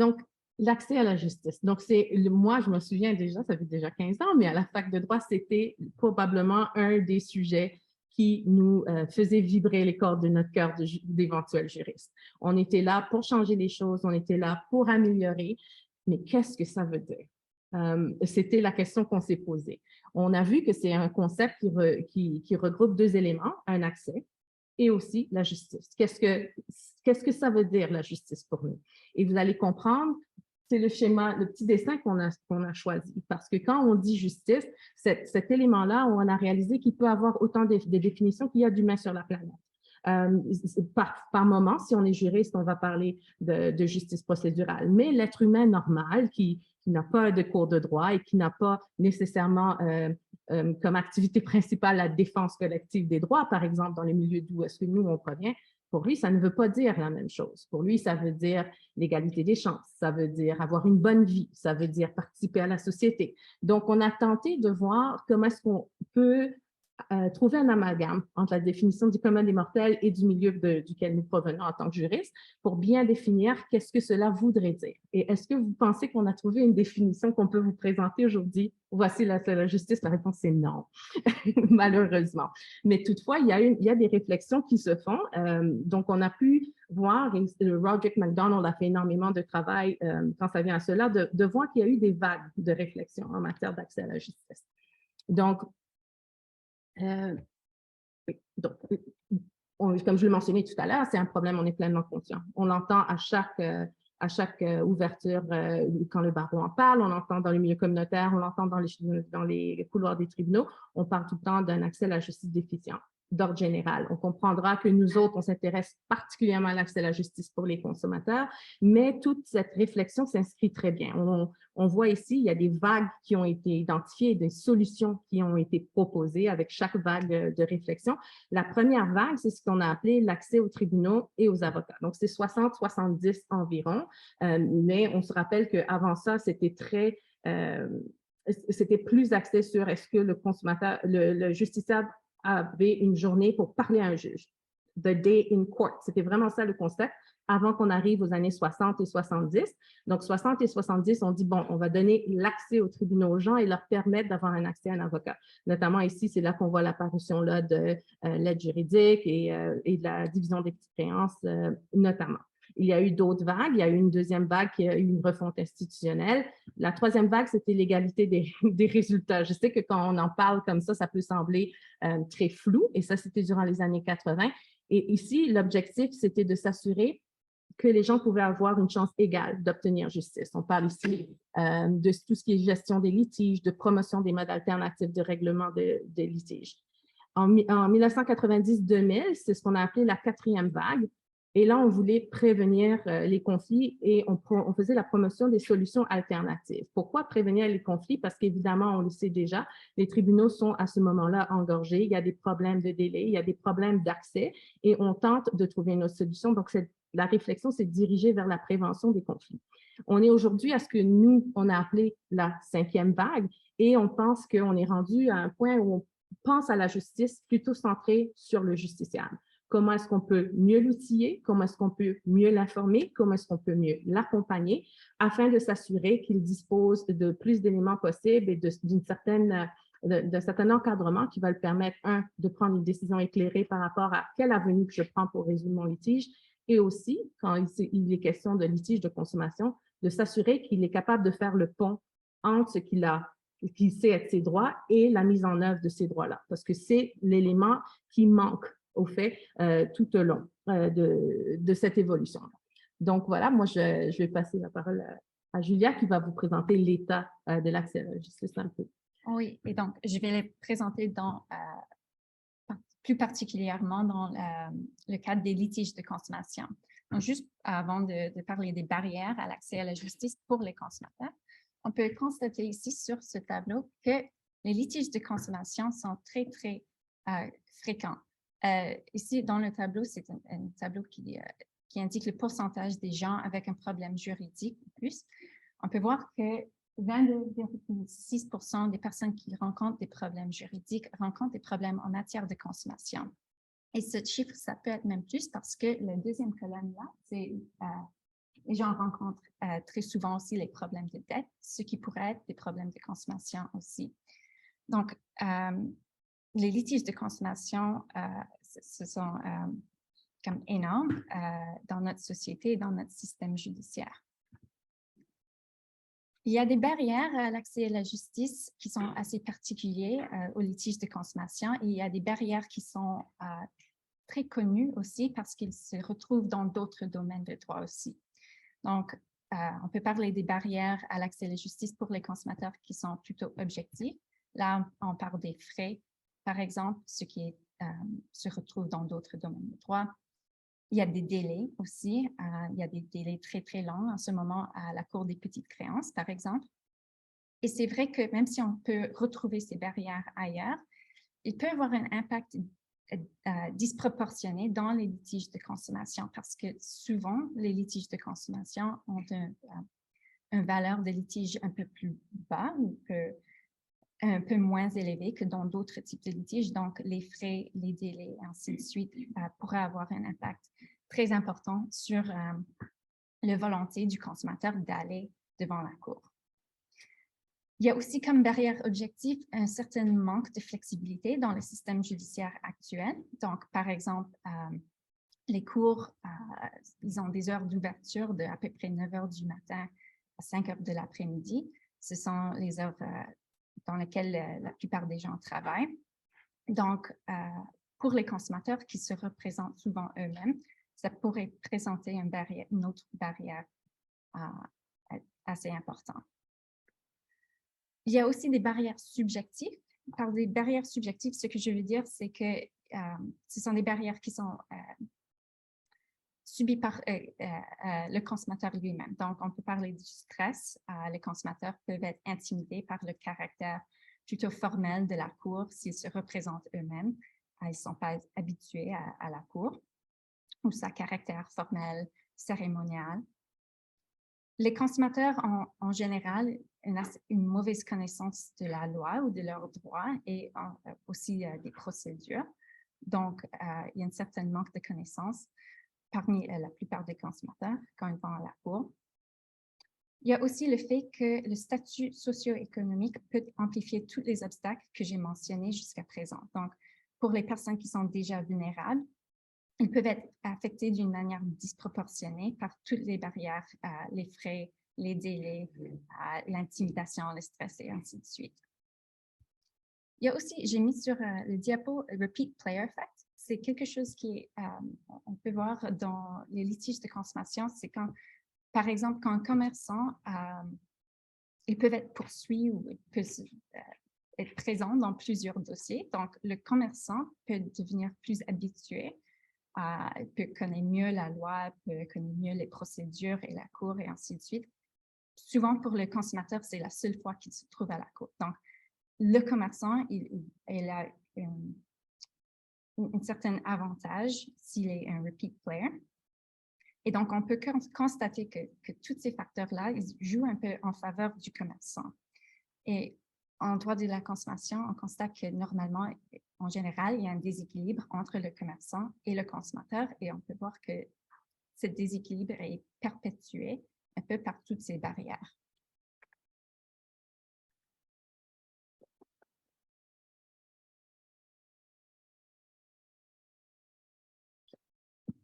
Donc, l'accès à la justice. Donc, moi, je me souviens déjà, ça fait déjà 15 ans. Donc, moi, je me souviens déjà, ça fait déjà 15 ans, mais à la fac de droit, c'était probablement un des sujets qui nous faisait vibrer les cordes de notre cœur d'éventuels juristes. On était là pour changer les choses, on était là pour améliorer, mais qu'est-ce que ça veut dire? C'était la question qu'on s'est posée. On a vu que c'est un concept qui regroupe deux éléments, un accès et aussi la justice. Qu'est-ce que ça veut dire, la justice, pour nous? Et vous allez comprendre, c'est le schéma, le petit dessin qu'on a choisi. Parce que quand on dit justice, cet élément-là, on a réalisé qu'il peut avoir autant de définitions qu'il y a d'humains sur la planète. Par moment, si on est juriste, on va parler de justice procédurale. Mais l'être humain normal qui n'a pas de cours de droit et qui n'a pas nécessairement comme activité principale la défense collective des droits, par exemple, dans les milieux d'où est-ce que nous, on provient, pour lui, ça ne veut pas dire la même chose. Pour lui, ça veut dire l'égalité des chances, ça veut dire avoir une bonne vie, ça veut dire participer à la société. Donc, on a tenté de voir comment est-ce qu'on peut trouver un amalgame entre la définition du commun des mortels et du milieu duquel nous provenons en tant que juristes pour bien définir qu'est-ce que cela voudrait dire. Et est-ce que vous pensez qu'on a trouvé une définition qu'on peut vous présenter aujourd'hui? Voici la justice. La réponse est non, malheureusement. Mais toutefois, il y a des réflexions qui se font. Donc, on a pu voir, et Roderick MacDonald a fait énormément de travail quand ça vient à cela, de voir qu'il y a eu des vagues de réflexion en matière d'accès à la justice. Donc, donc, comme je le mentionnais tout à l'heure, c'est un problème, on est pleinement conscient. On l'entend à chaque ouverture quand le barreau en parle, on l'entend dans les milieux communautaires, on l'entend dans les couloirs des tribunaux, on parle tout le temps d'un accès à la justice déficient d'ordre général. On comprendra que nous autres, on s'intéresse particulièrement à l'accès à la justice pour les consommateurs, mais toute cette réflexion s'inscrit très bien. On voit ici, il y a des vagues qui ont été identifiées, des solutions qui ont été proposées avec chaque vague de réflexion. La première vague, c'est ce qu'on a appelé l'accès aux tribunaux et aux avocats. Donc, c'est 60-70 environ, mais on se rappelle qu'avant ça, c'était plus axé sur est-ce que le consommateur, le justiciable avait une journée pour parler à un juge. The day in court. C'était vraiment ça le concept avant qu'on arrive aux années 60 et 70. Donc, 60 et 70, on dit, bon, on va donner l'accès aux tribunaux aux gens et leur permettre d'avoir un accès à un avocat. Notamment ici, c'est là qu'on voit l'apparition là, de l'aide juridique et de la division des petites créances, notamment. Il y a eu d'autres vagues. Il y a eu une deuxième vague qui a eu une refonte institutionnelle. La troisième vague, c'était l'égalité des résultats. Je sais que quand on en parle comme ça peut sembler très flou, et ça, c'était durant les années 80. Et ici, l'objectif, c'était de s'assurer que les gens pouvaient avoir une chance égale d'obtenir justice. On parle ici de tout ce qui est gestion des litiges, de promotion des modes alternatifs de règlement des litiges. En 1990-2000, c'est ce qu'on a appelé la quatrième vague. Et là, on voulait prévenir les conflits et on faisait la promotion des solutions alternatives. Pourquoi prévenir les conflits? Parce qu'évidemment, on le sait déjà, les tribunaux sont à ce moment-là engorgés, il y a des problèmes de délai, il y a des problèmes d'accès et on tente de trouver une autre solution. Donc, la réflexion s'est dirigée vers la prévention des conflits. On est aujourd'hui à ce que nous, on a appelé la cinquième vague et on pense qu'on est rendu à un point où on pense à la justice plutôt centrée sur le justiciable. Comment est-ce qu'on peut mieux l'outiller? Comment est-ce qu'on peut mieux l'informer? Comment est-ce qu'on peut mieux l'accompagner afin de s'assurer qu'il dispose de plus d'éléments possibles et d'un certain encadrement qui va le permettre, de prendre une décision éclairée par rapport à quelle avenue que je prends pour résoudre mon litige et aussi, quand il est question de litige de consommation, de s'assurer qu'il est capable de faire le pont entre ce qu'il sait être ses droits et la mise en œuvre de ces droits-là, parce que c'est l'élément qui manque au fait tout au long de cette évolution. Donc voilà, moi je vais passer la parole à Julia qui va vous présenter l'état de l'accès à la justice un peu. Oui, et donc je vais les présenter plus particulièrement dans le cadre des litiges de consommation. Donc, juste avant de parler des barrières à l'accès à la justice pour les consommateurs, on peut constater ici sur ce tableau que les litiges de consommation sont très, très fréquents. Ici, dans le tableau, c'est un tableau qui indique le pourcentage des gens avec un problème juridique ou plus. On peut voir que 22,6% des personnes qui rencontrent des problèmes juridiques rencontrent des problèmes en matière de consommation. Et ce chiffre, ça peut être même plus parce que la deuxième colonne là, c'est Les gens rencontrent très souvent aussi les problèmes de dette, ce qui pourrait être des problèmes de consommation aussi. Donc, les litiges de consommation, ce sont comme énormes dans notre société et dans notre système judiciaire. Il y a des barrières à l'accès à la justice qui sont assez particulières aux litiges de consommation et il y a des barrières qui sont très connues aussi parce qu'ils se retrouvent dans d'autres domaines de droit aussi. Donc, on peut parler des barrières à l'accès à la justice pour les consommateurs qui sont plutôt objectifs. Là, on parle des frais, par exemple, ce qui se retrouve dans d'autres domaines de droit. Il y a des délais aussi. Il y a des délais très, très longs en ce moment à la Cour des petites créances, par exemple. Et c'est vrai que même si on peut retrouver ces barrières ailleurs, il peut avoir un impact disproportionné dans les litiges de consommation parce que souvent, les litiges de consommation ont une valeur de litige un peu plus bas ou un peu moins élevée que dans d'autres types de litiges. Donc, les frais, les délais, ainsi de suite, pourraient avoir un impact très important sur la volonté du consommateur d'aller devant la Cour. Il y a aussi comme barrière objective un certain manque de flexibilité dans le système judiciaire actuel. Donc, par exemple, les cours, ils ont des heures d'ouverture de à peu près 9 heures du matin à 5 heures de l'après-midi. Ce sont les heures dans lesquelles la plupart des gens travaillent. Donc, pour les consommateurs qui se représentent souvent eux-mêmes, ça pourrait présenter une autre barrière assez importante. Il y a aussi des barrières subjectives. Par des barrières subjectives, ce que je veux dire, c'est que ce sont des barrières qui sont subies par le consommateur lui-même. Donc, on peut parler du stress. Les consommateurs peuvent être intimidés par le caractère plutôt formel de la Cour s'ils se représentent eux-mêmes. Ils ne sont pas habitués à la Cour ou sa caractère formel, cérémonial. Les consommateurs ont en général une mauvaise connaissance de la loi ou de leurs droits et aussi des procédures. Donc, il y a un certain manque de connaissances parmi la plupart des consommateurs quand ils vont à la Cour. Il y a aussi le fait que le statut socio-économique peut amplifier tous les obstacles que j'ai mentionnés jusqu'à présent. Donc, pour les personnes qui sont déjà vulnérables, ils peuvent être affectés d'une manière disproportionnée par toutes les barrières, les frais, les délais, l'intimidation, le stress et ainsi de suite. Il y a aussi, j'ai mis sur le diapo, Repeat Player Effect. C'est quelque chose on peut voir dans les litiges de consommation. C'est quand, par exemple, quand un commerçant, ils peuvent être poursuivis ou ils peuvent être présents dans plusieurs dossiers. Donc, le commerçant peut devenir plus habitué. Peut connaître mieux la loi, peut connaître mieux les procédures et la Cour et ainsi de suite. Souvent, pour le consommateur, c'est la seule fois qu'il se trouve à la Cour. Donc, le commerçant, il a un certain avantage s'il est un repeat player. Et donc, on peut constater que tous ces facteurs-là, ils jouent un peu en faveur du commerçant. Et en droit de la consommation, on constate que normalement, en général, il y a un déséquilibre entre le commerçant et le consommateur et on peut voir que ce déséquilibre est perpétué un peu par toutes ces barrières.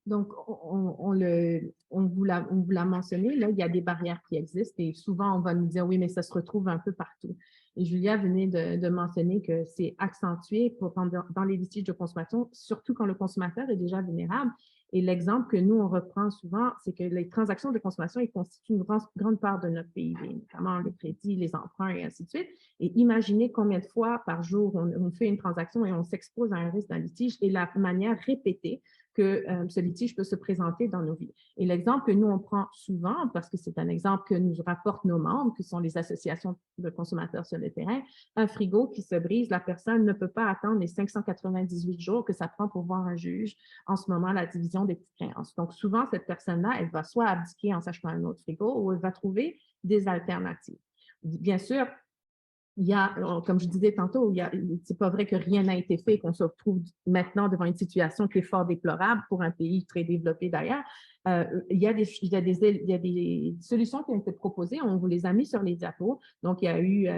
Donc, on vous l'a mentionné, là, il y a des barrières qui existent et souvent, on va nous dire, oui, mais ça se retrouve un peu partout. Et Julia venait de mentionner que c'est accentué dans les litiges de consommation, surtout quand le consommateur est déjà vulnérable. Et l'exemple que nous, on reprend souvent, c'est que les transactions de consommation, ils constituent une grande part de notre PIB, notamment les crédits, les emprunts et ainsi de suite. Et imaginez combien de fois par jour on fait une transaction et on s'expose à un risque d'un litige et la manière répétée que ce litige peut se présenter dans nos vies. Et l'exemple que nous, on prend souvent, parce que c'est un exemple que nous rapportent nos membres, qui sont les associations de consommateurs sur le terrain, un frigo qui se brise, la personne ne peut pas attendre les 598 jours que ça prend pour voir un juge, en ce moment, la division des petites créances. Donc, souvent, cette personne-là, elle va soit abdiquer en s'achetant un autre frigo ou elle va trouver des alternatives. Bien sûr, il y a, comme je disais tantôt, c'est pas vrai que rien n'a été fait, qu'on se retrouve maintenant devant une situation qui est fort déplorable pour un pays très développé d'ailleurs. Il y a des solutions qui ont été proposées, on vous les a mis sur les diapos. Donc, il y a eu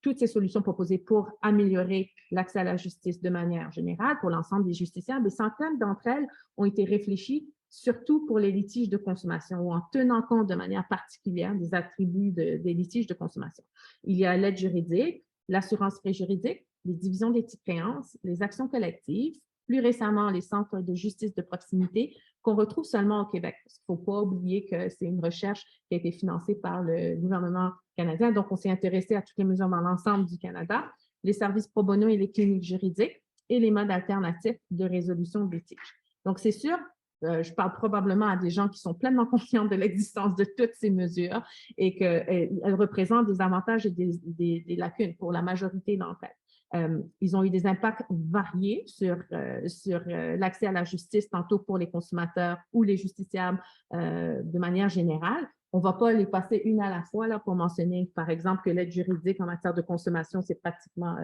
toutes ces solutions proposées pour améliorer l'accès à la justice de manière générale pour l'ensemble des justiciables. Et certaines d'entre elles ont été réfléchies surtout pour les litiges de consommation ou en tenant compte de manière particulière des attributs des litiges de consommation. Il y a l'aide juridique, l'assurance frais juridique, les divisions des petites créances, les actions collectives, plus récemment les centres de justice de proximité qu'on retrouve seulement au Québec. Il ne faut pas oublier que c'est une recherche qui a été financée par le gouvernement canadien, donc on s'est intéressé à toutes les mesures dans l'ensemble du Canada, les services pro bono et les cliniques juridiques et les modes alternatifs de résolution de litiges. Donc, c'est sûr, je parle probablement à des gens qui sont pleinement conscients de l'existence de toutes ces mesures et qu'elles représentent des avantages et des lacunes pour la majorité d'entre elles. Ils ont eu des impacts variés sur l'accès à la justice, tantôt pour les consommateurs ou les justiciables de manière générale. On ne va pas les passer une à la fois là, pour mentionner, par exemple, que l'aide juridique en matière de consommation, c'est pratiquement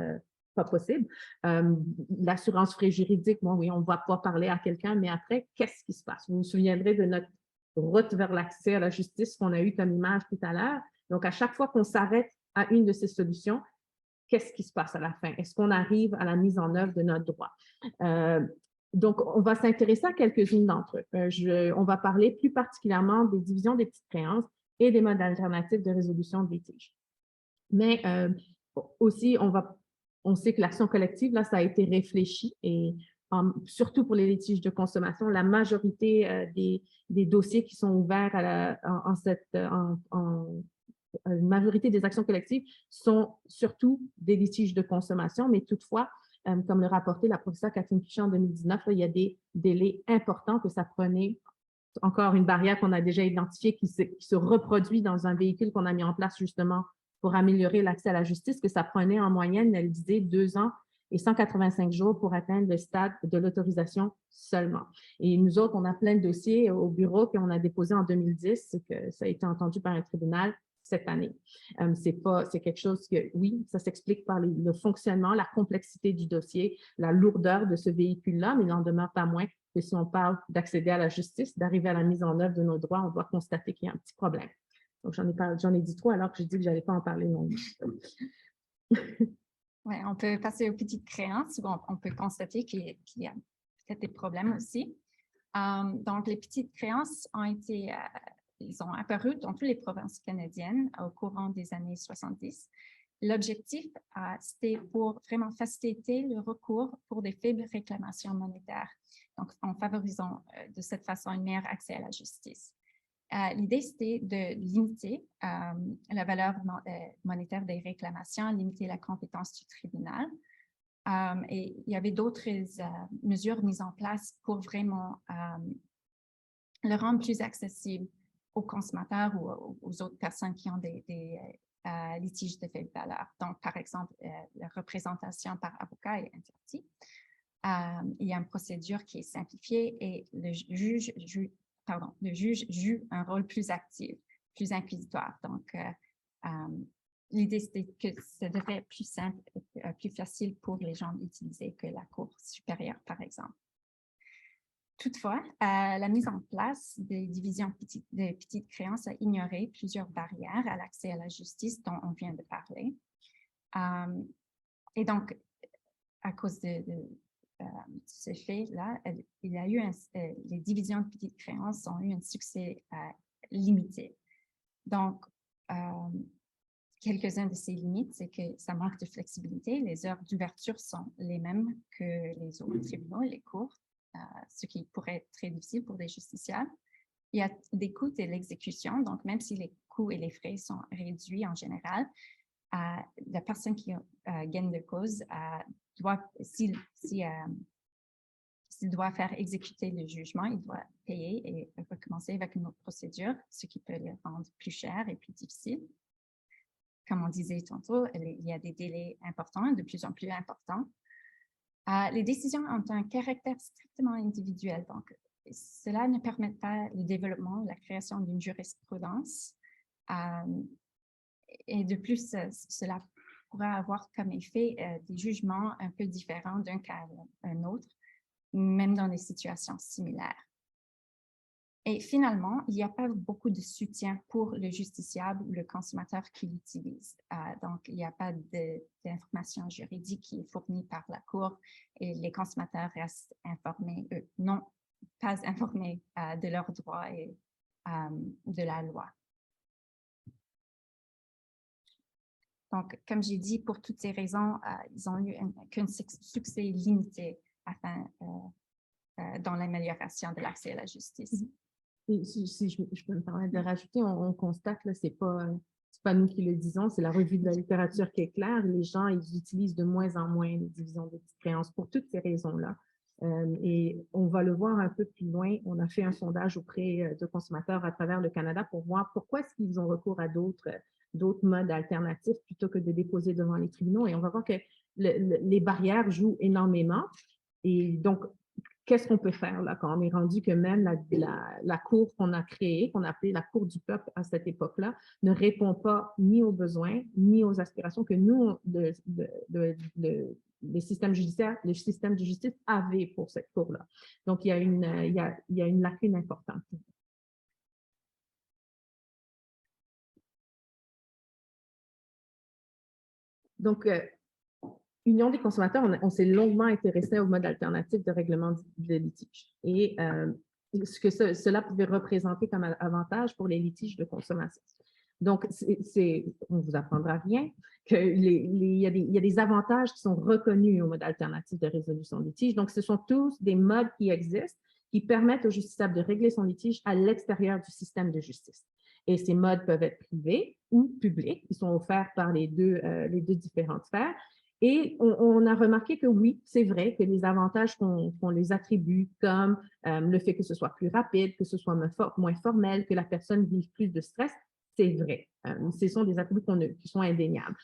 pas possible. L'assurance frais juridique, bon, oui, on ne va pas parler à quelqu'un, mais après, qu'est-ce qui se passe? Vous vous souviendrez de notre route vers l'accès à la justice qu'on a eu comme image tout à l'heure. Donc, à chaque fois qu'on s'arrête à une de ces solutions, qu'est-ce qui se passe à la fin? Est-ce qu'on arrive à la mise en œuvre de notre droit? Donc, on va s'intéresser à quelques-unes d'entre eux. On va parler plus particulièrement des divisions des petites créances et des modes alternatifs de résolution de litiges. Mais aussi, on sait que l'action collective, là, ça a été réfléchi et surtout pour les litiges de consommation, la majorité des dossiers qui sont ouverts une majorité des actions collectives sont surtout des litiges de consommation, mais toutefois, comme le rapportait la professeure Catherine Pichet en 2019, là, il y a des délais importants que ça prenait, encore une barrière qu'on a déjà identifiée qui se reproduit dans un véhicule qu'on a mis en place justement pour améliorer l'accès à la justice, que ça prenait en moyenne, elle disait, 2 ans et 185 jours pour atteindre le stade de l'autorisation seulement. Et nous autres, on a plein de dossiers au bureau qu'on a déposés en 2010 et que ça a été entendu par un tribunal cette année. C'est quelque chose que, oui, ça s'explique par le fonctionnement, la complexité du dossier, la lourdeur de ce véhicule-là, mais il n'en demeure pas moins que si on parle d'accéder à la justice, d'arriver à la mise en œuvre de nos droits, on doit constater qu'il y a un petit problème. Donc, j'en ai dit trop alors que j'ai dit que je n'allais pas en parler non plus. Oui, on peut passer aux petites créances où on peut constater qu'il y a peut-être des problèmes aussi. Donc, les petites créances ils ont apparu dans toutes les provinces canadiennes au courant des années 70. L'objectif, c'était pour vraiment faciliter le recours pour des faibles réclamations monétaires, donc en favorisant de cette façon un meilleur accès à la justice. L'idée, c'était de limiter la valeur monétaire des réclamations, limiter la compétence du tribunal. Et il y avait d'autres mesures mises en place pour vraiment le rendre plus accessible aux consommateurs ou aux autres personnes qui ont des litiges de faible valeur. Donc, par exemple, la représentation par avocat est interdite. Il y a une procédure qui est simplifiée et le juge joue un rôle plus actif, plus inquisitoire. Donc, l'idée, c'était que ça devrait être plus simple, plus facile pour les gens d'utiliser que la Cour supérieure, par exemple. Toutefois, la mise en place des divisions de petites créances a ignoré plusieurs barrières à l'accès à la justice dont on vient de parler. Et donc, à cause de ce fait-là, il y a eu les divisions de petites créances ont eu un succès limité. Donc, quelques-uns de ces limites, c'est que ça manque de flexibilité. Les heures d'ouverture sont les mêmes que les autres tribunaux et les cours, ce qui pourrait être très difficile pour des justiciables. Il y a des coûts de l'exécution, donc même si les coûts et les frais sont réduits en général, la personne qui gagne de cause s'il doit faire exécuter le jugement, il doit payer et recommencer avec une autre procédure, ce qui peut le rendre plus cher et plus difficile. Comme on disait tantôt, il y a des délais importants, de plus en plus importants. Les décisions ont un caractère strictement individuel, donc cela ne permet pas le développement, la création d'une jurisprudence. Et de plus, cela pourrait avoir comme effet des jugements un peu différents d'un cas à un autre, même dans des situations similaires. Et finalement, il n'y a pas beaucoup de soutien pour le justiciable ou le consommateur qui l'utilise. Donc, il n'y a pas d'information juridique qui est fournie par la Cour et les consommateurs restent informés, non pas informés de leurs droits et de la loi. Donc, comme j'ai dit, pour toutes ces raisons, ils ont eu qu'un succès limité dans l'amélioration de l'accès à la justice. Et si je peux me permettre de rajouter, on constate, là, c'est pas nous qui le disons, c'est la revue de la littérature qui est claire. Les gens, ils utilisent de moins en moins les divisions de petites créances pour toutes ces raisons-là. Et on va le voir un peu plus loin. On a fait un sondage auprès de consommateurs à travers le Canada pour voir pourquoi est-ce qu'ils ont recours à d'autres modes alternatifs plutôt que de déposer devant les tribunaux. Et on va voir que les barrières jouent énormément. Et donc, qu'est-ce qu'on peut faire là quand on est rendu que même la cour qu'on a créée, qu'on a appelée la Cour du peuple à cette époque-là, ne répond pas ni aux besoins, ni aux aspirations que nous, le système judiciaire, le système de justice avait pour cette cour-là. Donc, il y a une lacune importante. Donc, Union des consommateurs, on s'est longuement intéressé au mode alternatif de règlement de litige et ce que cela pouvait représenter comme avantage pour les litiges de consommation. Donc, on ne vous apprendra rien, il y a des avantages qui sont reconnus au mode alternatif de résolution de litige. Donc, ce sont tous des modes qui existent, qui permettent au justiciable de régler son litige à l'extérieur du système de justice. Et ces modes peuvent être privés ou publics, ils sont offerts par les deux différentes sphères. Et on a remarqué que oui, c'est vrai que les avantages qu'on les attribue, comme le fait que ce soit plus rapide, que ce soit moins formel, que la personne vive plus de stress, c'est vrai. Ce sont des attributs qui sont indéniables.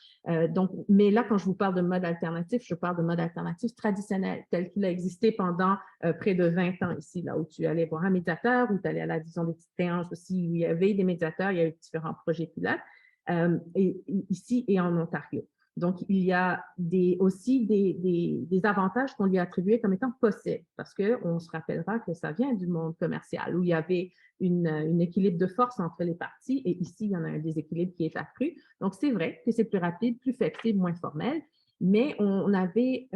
Mais là, quand je vous parle de mode alternatif, je parle de mode alternatif traditionnel, tel qu'il a existé pendant près de 20 ans ici, là où tu allais voir un médiateur, où tu allais à la division des petites créances aussi, où il y avait des médiateurs, il y a eu différents projets pilotes, ici et en Ontario. Donc, il y a aussi des avantages qu'on lui a attribués comme étant possibles, parce qu'on se rappellera que ça vient du monde commercial, où il y avait un équilibre de force entre les parties, et ici, il y en a un déséquilibre qui est accru. Donc, c'est vrai que c'est plus rapide, plus flexible, moins formel, mais on avait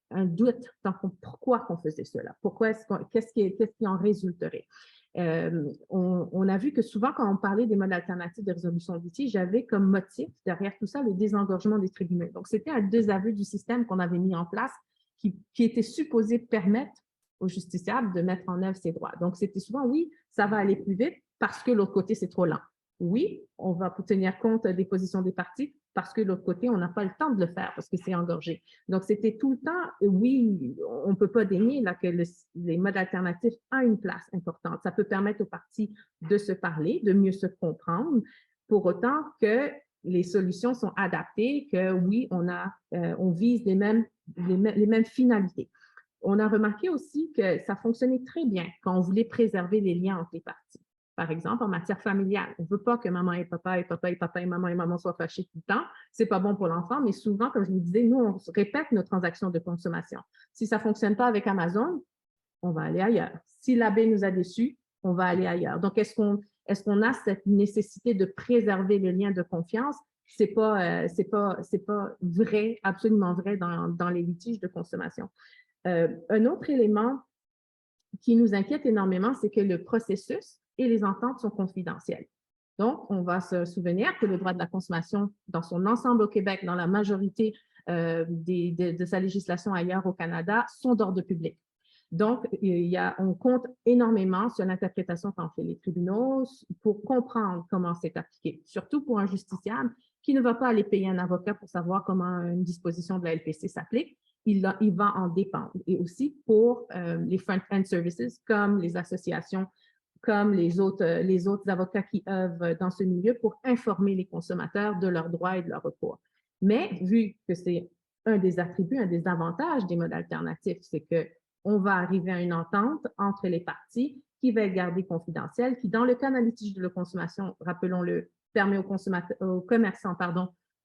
un doute dans pourquoi on faisait cela, qu'est-ce qui en résulterait. On a vu que souvent, quand on parlait des modes alternatifs de résolution de litige, j'avais comme motif derrière tout ça le désengorgement des tribunaux. Donc, c'était un désaveu du système qu'on avait mis en place qui était supposé permettre aux justiciables de mettre en œuvre ses droits. Donc, c'était souvent, oui, ça va aller plus vite parce que l'autre côté, c'est trop lent. Oui, on va tenir compte des positions des parties parce que de l'autre côté, on n'a pas le temps de le faire parce que c'est engorgé. Donc, c'était tout le temps, oui, on ne peut pas dénier là, que les modes alternatifs ont une place importante. Ça peut permettre aux parties de se parler, de mieux se comprendre, pour autant que les solutions sont adaptées, que oui, on vise les mêmes finalités. On a remarqué aussi que ça fonctionnait très bien quand on voulait préserver les liens entre les parties. Par exemple, en matière familiale, on ne veut pas que maman et papa et papa et papa et maman soient fâchés tout le temps. Ce n'est pas bon pour l'enfant, mais souvent, comme je vous disais, nous, on répète nos transactions de consommation. Si ça ne fonctionne pas avec Amazon, on va aller ailleurs. Si l'abbé nous a déçus, on va aller ailleurs. Donc, est-ce qu'on a cette nécessité de préserver le lien de confiance? C'est pas vrai, absolument vrai dans les litiges de consommation. Un autre élément qui nous inquiète énormément, c'est que le processus et les ententes sont confidentielles. Donc, on va se souvenir que le droit de la consommation, dans son ensemble au Québec, dans la majorité de sa législation ailleurs au Canada, sont d'ordre public. Donc, on compte énormément sur l'interprétation qu'en fait les tribunaux pour comprendre comment c'est appliqué, surtout pour un justiciable qui ne va pas aller payer un avocat pour savoir comment une disposition de la LPC s'applique. Il va en dépendre. Et aussi pour les front-end services, comme les associations, comme les autres avocats qui œuvrent dans ce milieu pour informer les consommateurs de leurs droits et de leurs recours. Mais vu que c'est un des attributs, un des avantages des modes alternatifs, c'est qu'on va arriver à une entente entre les parties qui va être gardée confidentielle, qui, dans le cas d'un litige de la consommation, rappelons-le, permet aux commerçants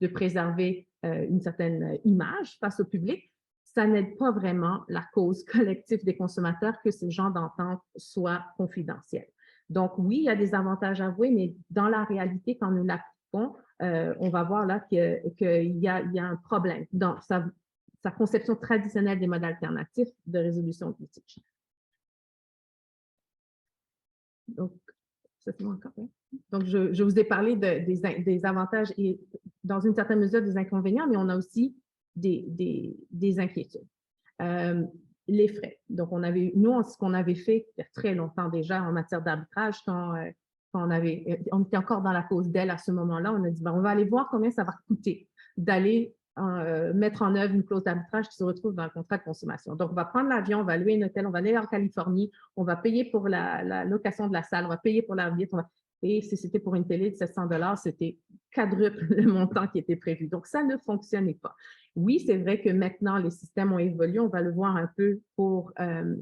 de préserver une certaine image face au public, ça n'aide pas vraiment la cause collective des consommateurs que ce genre d'entente soit confidentiel. Donc, oui, il y a des avantages avoués, mais dans la réalité, quand nous l'appliquons, on va voir là qu'il y a un problème dans sa conception traditionnelle des modes alternatifs de résolution de litige. Donc, ça c'est moi encore. Hein? Donc, je vous ai parlé des avantages et, dans une certaine mesure, des inconvénients, mais on a aussi des inquiétudes. Les frais. Donc, nous, ce qu'on avait fait il y a très longtemps déjà en matière d'arbitrage, quand on était encore dans la cause d'elle à ce moment-là, on a dit, ben, on va aller voir combien ça va coûter d'aller mettre en œuvre une clause d'arbitrage qui se retrouve dans le contrat de consommation. Donc, on va prendre l'avion, on va louer un hôtel, on va aller en Californie, on va payer pour la location de la salle, on va payer pour l'arbitre, et si c'était pour une télé de 700 $, c'était quadruple le montant qui était prévu. Donc, ça ne fonctionnait pas. Oui, c'est vrai que maintenant, les systèmes ont évolué. On va le voir un peu pour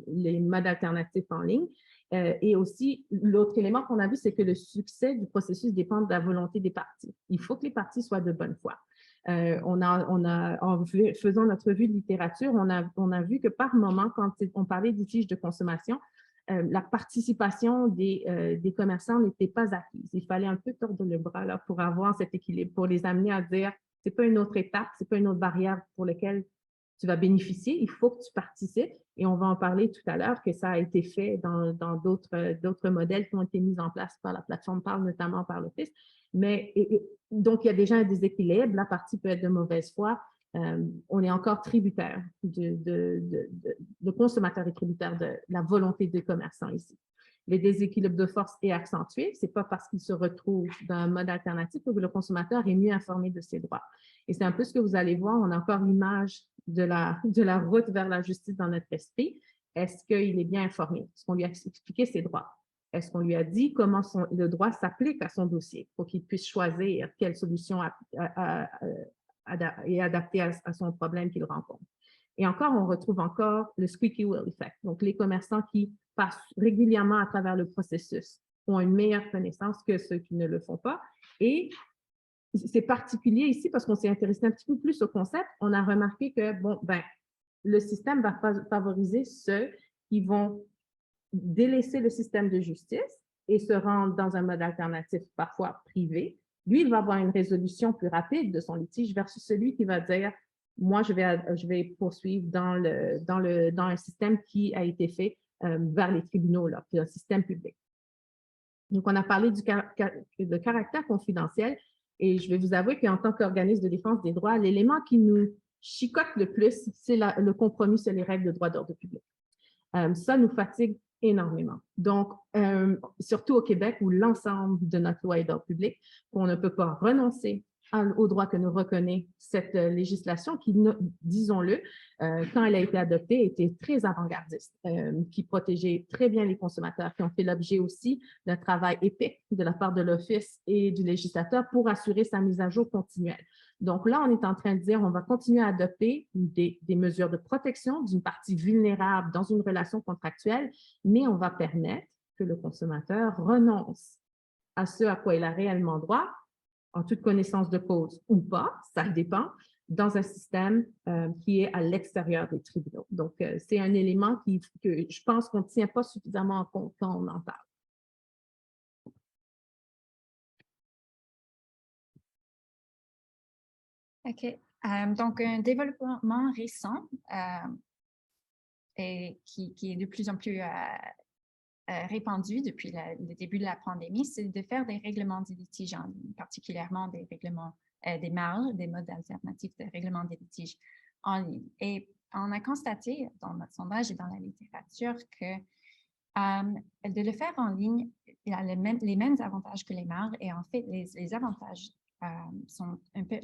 les modes alternatifs en ligne. Et aussi, l'autre élément qu'on a vu, c'est que le succès du processus dépend de la volonté des parties. Il faut que les parties soient de bonne foi. En faisant notre revue de littérature, on a vu que par moment, quand on parlait de litiges de consommation, la participation des commerçants n'était pas acquise. Il fallait un peu tordre le bras là, pour avoir cet équilibre, pour les amener à dire c'est pas une autre étape, c'est pas une autre barrière pour laquelle tu vas bénéficier, il faut que tu participes. Et on va en parler tout à l'heure que ça a été fait dans d'autres modèles qui ont été mis en place par la plateforme Parle, notamment par l'Office. Mais donc, il y a déjà un déséquilibre. La partie peut être de mauvaise foi. On est encore tributaire le consommateur est tributaire de la volonté des commerçants ici. Les déséquilibres de force est accentué. Ce n'est pas parce qu'il se retrouve dans un mode alternatif que le consommateur est mieux informé de ses droits. Et c'est un peu ce que vous allez voir. On a encore l'image de la route vers la justice dans notre esprit. Est-ce qu'il est bien informé? Est-ce qu'on lui a expliqué ses droits? Est-ce qu'on lui a dit comment le droit s'applique à son dossier pour qu'il puisse choisir quelle solution est adaptée à son problème qu'il rencontre? Et encore, on retrouve encore le squeaky wheel effect. Donc, les commerçants qui passent régulièrement à travers le processus ont une meilleure connaissance que ceux qui ne le font pas. Et c'est particulier ici parce qu'on s'est intéressé un petit peu plus au concept. On a remarqué que, bon, ben, le système va favoriser ceux qui vont délaisser le système de justice et se rendre dans un mode alternatif, parfois privé. Lui, il va avoir une résolution plus rapide de son litige versus celui qui va dire moi, je vais poursuivre dans un système qui a été fait vers les tribunaux, là, puis un système public. Donc, on a parlé de caractère confidentiel et je vais vous avouer qu'en tant qu'organisme de défense des droits, l'élément qui nous chicote le plus, c'est le compromis sur les règles de droit d'ordre public. Ça nous fatigue énormément. Donc, surtout au Québec, où l'ensemble de notre loi est d'ordre public, on ne peut pas renoncer au droit que nous reconnaît cette législation qui, disons-le, quand elle a été adoptée, était très avant-gardiste, qui protégeait très bien les consommateurs, qui ont fait l'objet aussi d'un travail épique de la part de l'Office et du législateur pour assurer sa mise à jour continuelle. Donc là, on est en train de dire on va continuer à adopter des mesures de protection d'une partie vulnérable dans une relation contractuelle, mais on va permettre que le consommateur renonce à ce à quoi il a réellement droit, en toute connaissance de cause ou pas, ça dépend, dans un système qui est à l'extérieur des tribunaux. Donc, c'est un élément que je pense qu'on ne tient pas suffisamment en compte quand on en parle. OK. Donc, un développement récent et qui est de plus en plus répandu depuis le début de la pandémie, c'est de faire des règlements des litiges en ligne, particulièrement des règlements des MAL, des modes alternatifs de règlement des litiges en ligne. Et on a constaté dans notre sondage et dans la littérature que de le faire en ligne, il a les mêmes avantages que les MAL et en fait, les avantages sont un peu,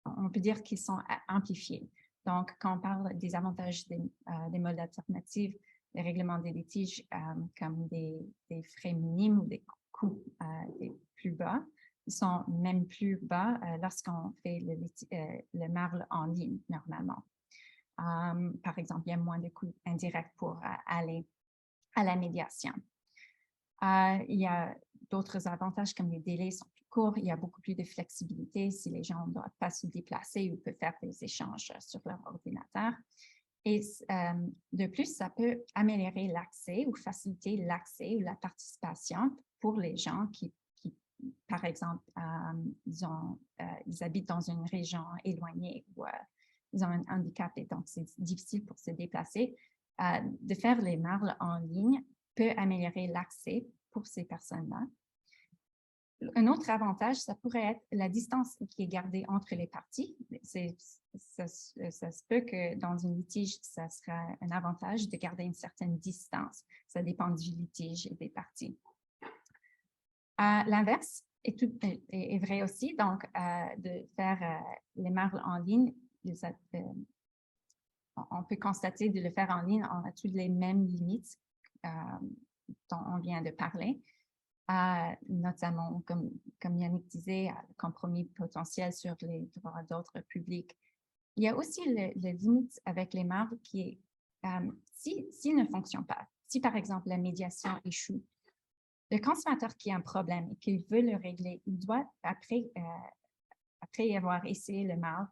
on peut dire qu'ils sont amplifiés. Donc, quand on parle des avantages des modes alternatifs, les règlements des litiges comme des frais minimes ou des coûts des plus bas, ils sont même plus bas lorsqu'on fait le MAL en ligne normalement. Par exemple, il y a moins de coûts indirects pour aller à la médiation. Il y a d'autres avantages comme les délais sont plus cours, il y a beaucoup plus de flexibilité si les gens ne doivent pas se déplacer ou peuvent faire des échanges sur leur ordinateur. Et de plus, ça peut améliorer l'accès ou faciliter l'accès ou la participation pour les gens qui par exemple, ils habitent dans une région éloignée ou ils ont un handicap et donc c'est difficile pour se déplacer. De faire les marles en ligne peut améliorer l'accès pour ces personnes-là. Un autre avantage, ça pourrait être la distance qui est gardée entre les parties. Ça se peut que dans une litige, ça sera un avantage de garder une certaine distance. Ça dépend du litige et des parties. L'inverse est vrai aussi. Donc, de faire les marles en ligne, on peut constater de le faire en ligne, on a toutes les mêmes limites dont on vient de parler. Notamment, comme Yannick disait, le compromis potentiel sur les droits d'autres publics. Il y a aussi la limite avec les marles qui est, s'il ne fonctionne pas, si par exemple la médiation échoue, le consommateur qui a un problème et qu'il veut le régler, il doit, après avoir essayé le marle,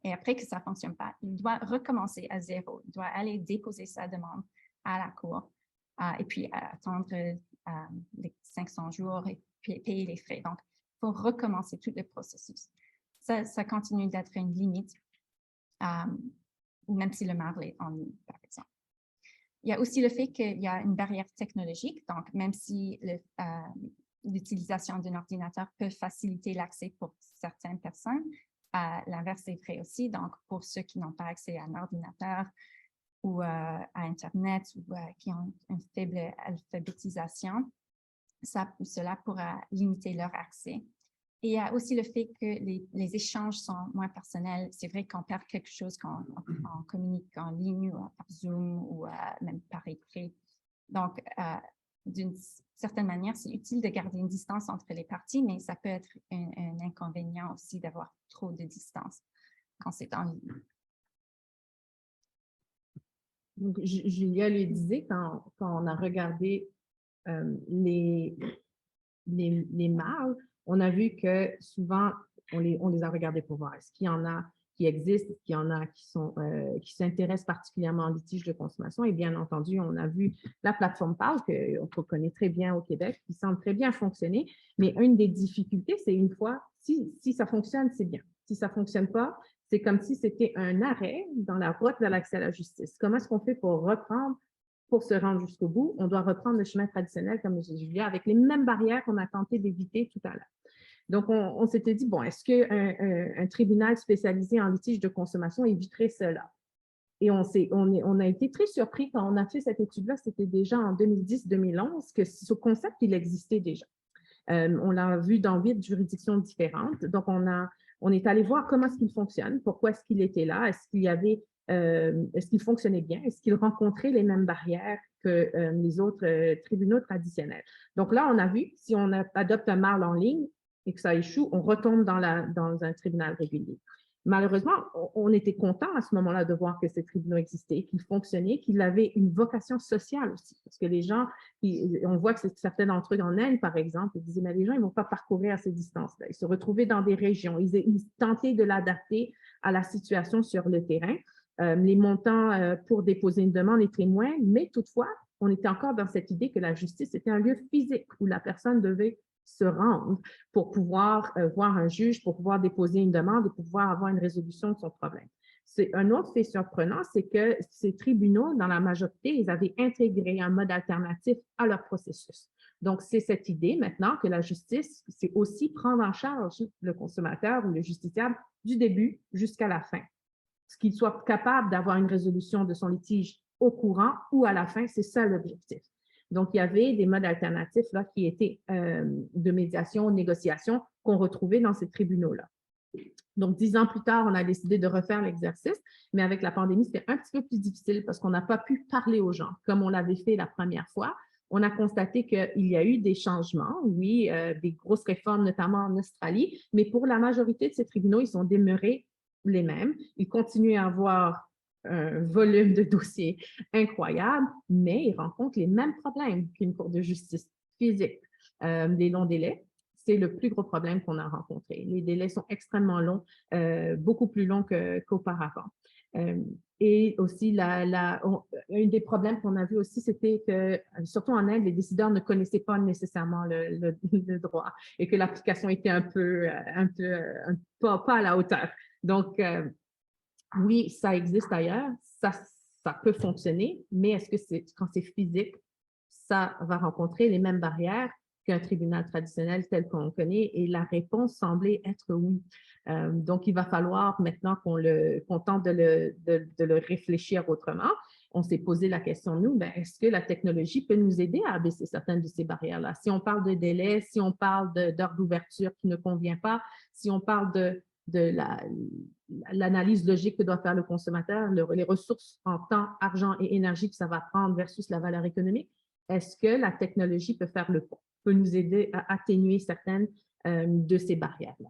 et après que ça ne fonctionne pas, il doit recommencer à zéro. Il doit aller déposer sa demande à la cour et puis attendre les 500 jours et payer les frais. Donc, il faut recommencer tout le processus. Ça continue d'être une limite, même si le marle est en ligne, par exemple. Il y a aussi le fait qu'il y a une barrière technologique. Donc, même si l'utilisation d'un ordinateur peut faciliter l'accès pour certaines personnes, l'inverse est vrai aussi. Donc, pour ceux qui n'ont pas accès à un ordinateur ou à Internet ou qui ont une faible alphabétisation, cela pourra limiter leur accès. Et il y a aussi le fait que les échanges sont moins personnels. C'est vrai qu'on perd quelque chose quand on communique en ligne ou par Zoom ou même par écrit. Donc, d'une certaine manière, c'est utile de garder une distance entre les parties, mais ça peut être un inconvénient aussi d'avoir trop de distance quand c'est en ligne. Donc, Julia le disait, quand on a regardé les marles, on a vu que souvent, on les a regardés pour voir est-ce qu'il y en a qui existent, est-ce qu'il y en a qui s'intéressent particulièrement en litige de consommation. Et bien entendu, on a vu la plateforme PAL, qu'on connaît très bien au Québec, qui semble très bien fonctionner. Mais une des difficultés, c'est une fois, si ça fonctionne, c'est bien. Si ça ne fonctionne pas, c'est comme si c'était un arrêt dans la route de l'accès à la justice. Comment est-ce qu'on fait pour reprendre, pour se rendre jusqu'au bout? On doit reprendre le chemin traditionnel, comme je disais, avec les mêmes barrières qu'on a tenté d'éviter tout à l'heure. Donc, on s'était dit, bon, est-ce qu'un tribunal spécialisé en litige de consommation éviterait cela? Et on a été très surpris quand on a fait cette étude-là, c'était déjà en 2010-2011, que ce concept, il existait déjà. On l'a vu dans 8 juridictions différentes. Donc, on est allé voir comment est-ce qu'il fonctionne, pourquoi est-ce qu'il était là, est-ce qu'il fonctionnait bien, est-ce qu'il rencontrait les mêmes barrières que les autres tribunaux traditionnels. Donc là, on a vu, si on adopte un marle en ligne et que ça échoue, on retombe dans un tribunal régulier. Malheureusement, on était content à ce moment-là de voir que ces tribunaux existaient, qu'ils fonctionnaient, qu'ils avaient une vocation sociale aussi. Parce que les gens, on voit que certains d'entre eux en Inde, par exemple, ils disaient, mais les gens, ils ne vont pas parcourir à ces distances-là. Ils se retrouvaient dans des régions. Ils tentaient de l'adapter à la situation sur le terrain. Les montants pour déposer une demande étaient moins, mais toutefois, on était encore dans cette idée que la justice était un lieu physique où la personne devait se rendre pour pouvoir voir un juge, pour pouvoir déposer une demande et pour pouvoir avoir une résolution de son problème. C'est un autre fait surprenant, c'est que ces tribunaux, dans la majorité, ils avaient intégré un mode alternatif à leur processus. Donc, c'est cette idée maintenant que la justice, c'est aussi prendre en charge le consommateur ou le justiciable du début jusqu'à la fin. Ce qu'il soit capable d'avoir une résolution de son litige au courant ou à la fin, c'est ça l'objectif. Donc, il y avait des modes alternatifs là, qui étaient de médiation, de négociation qu'on retrouvait dans ces tribunaux-là. Donc, 10 ans plus tard, on a décidé de refaire l'exercice, mais avec la pandémie, c'était un petit peu plus difficile parce qu'on n'a pas pu parler aux gens comme on l'avait fait la première fois. On a constaté qu'il y a eu des changements, oui, des grosses réformes, notamment en Australie, mais pour la majorité de ces tribunaux, ils sont demeurés les mêmes. Ils continuent à avoir un volume de dossiers incroyable, mais ils rencontrent les mêmes problèmes qu'une cour de justice physique. Les longs délais, c'est le plus gros problème qu'on a rencontré. Les délais sont extrêmement longs, beaucoup plus longs qu'auparavant. Et aussi, un des problèmes qu'on a vu aussi, c'était que, surtout en Inde, les décideurs ne connaissaient pas nécessairement le droit et que l'application était pas à la hauteur. Donc, oui, ça existe ailleurs, ça peut fonctionner, mais est-ce que quand c'est physique, ça va rencontrer les mêmes barrières qu'un tribunal traditionnel tel qu'on le connaît? Et la réponse semblait être oui. Donc, il va falloir maintenant qu'on tente de le réfléchir autrement. On s'est posé la question, nous, est-ce que la technologie peut nous aider à abaisser certaines de ces barrières-là? Si on parle de délai, si on parle d'heures d'ouverture qui ne convient pas, si on parle de l'analyse logique que doit faire le consommateur, les ressources en temps, argent et énergie que ça va prendre versus la valeur économique, est-ce que la technologie peut faire le pont, peut nous aider à atténuer certaines de ces barrières-là?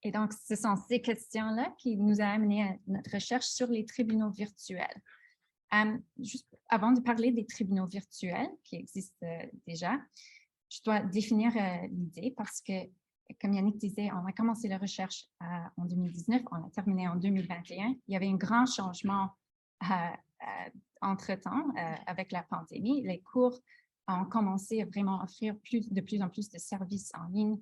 Et donc, ce sont ces questions-là qui nous ont amené à notre recherche sur les tribunaux virtuels. Juste avant de parler des tribunaux virtuels qui existent déjà, je dois définir l'idée parce que, comme Yannick disait, on a commencé la recherche en 2019, on a terminé en 2021. Il y avait un grand changement entre-temps avec la pandémie. Les cours ont commencé à vraiment offrir de plus en plus de services en ligne,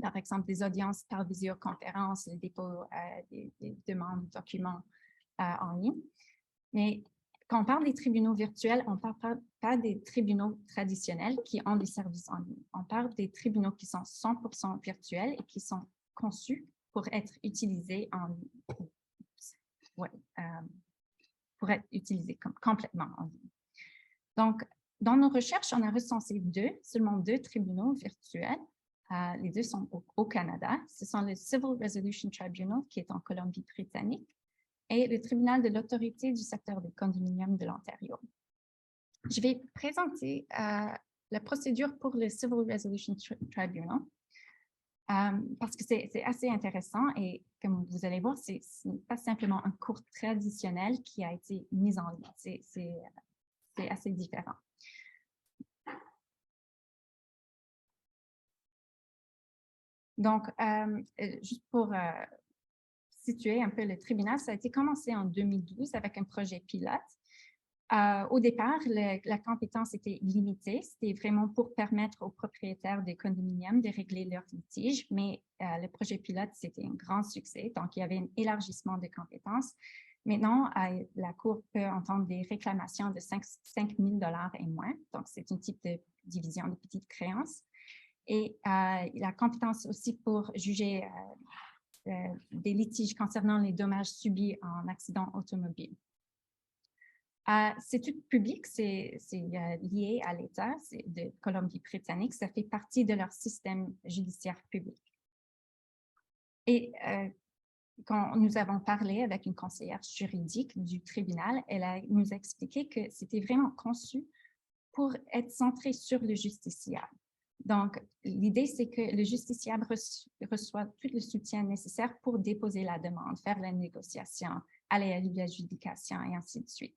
par exemple des audiences par visioconférence, le dépôt des demandes de documents en ligne. Mais quand on parle des tribunaux virtuels, on ne parle pas des tribunaux traditionnels qui ont des services en ligne. On parle des tribunaux qui sont 100% virtuels et qui sont conçus pour être utilisés complètement en ligne. Donc, dans nos recherches, on a recensé seulement deux tribunaux virtuels. Les deux sont au Canada. Ce sont le Civil Resolution Tribunal, qui est en Colombie-Britannique, et le tribunal de l'autorité du secteur des condominiums de l'Ontario. Je vais présenter la procédure pour le Civil Resolution Tribunal parce que c'est assez intéressant et comme vous allez voir, ce n'est pas simplement un cours traditionnel qui a été mis en ligne. C'est assez différent. Donc, juste pour situer un peu le tribunal, ça a été commencé en 2012 avec un projet pilote. Au départ, la compétence était limitée. C'était vraiment pour permettre aux propriétaires des condominiums de régler leurs litiges, mais le projet pilote, c'était un grand succès. Donc, il y avait un élargissement de compétences. Maintenant, la Cour peut entendre des réclamations de 5 000 $ et moins. Donc, c'est un type de division de petites créances. Et la compétence aussi pour juger des litiges concernant les dommages subis en accident automobile. C'est tout public, c'est lié à l'État de Colombie-Britannique, ça fait partie de leur système judiciaire public. Et quand nous avons parlé avec une conseillère juridique du tribunal, elle nous a expliqué que c'était vraiment conçu pour être centré sur le justiciable. Donc, l'idée, c'est que le justiciable reçoit tout le soutien nécessaire pour déposer la demande, faire la négociation, aller à l'adjudication et ainsi de suite.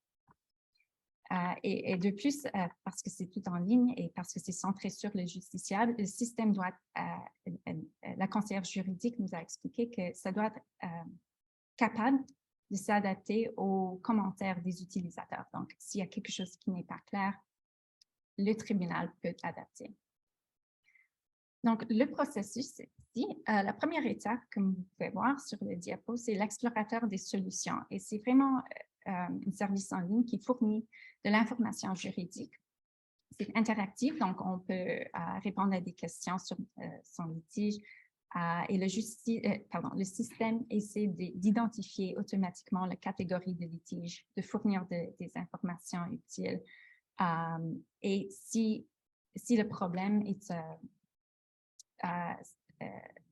Et de plus, parce que c'est tout en ligne et parce que c'est centré sur le justiciable, le système doit, la conseillère juridique nous a expliqué que ça doit être capable de s'adapter aux commentaires des utilisateurs. Donc, s'il y a quelque chose qui n'est pas clair, le tribunal peut adapter. Donc, le processus, c'est ici. La première étape, comme vous pouvez voir sur le diapo, c'est l'explorateur des solutions. Et c'est vraiment un service en ligne qui fournit de l'information juridique. C'est interactif, donc on peut répondre à des questions sur son litige. Et le système essaie d'identifier automatiquement la catégorie de litige, de fournir des informations utiles. Et si le problème est...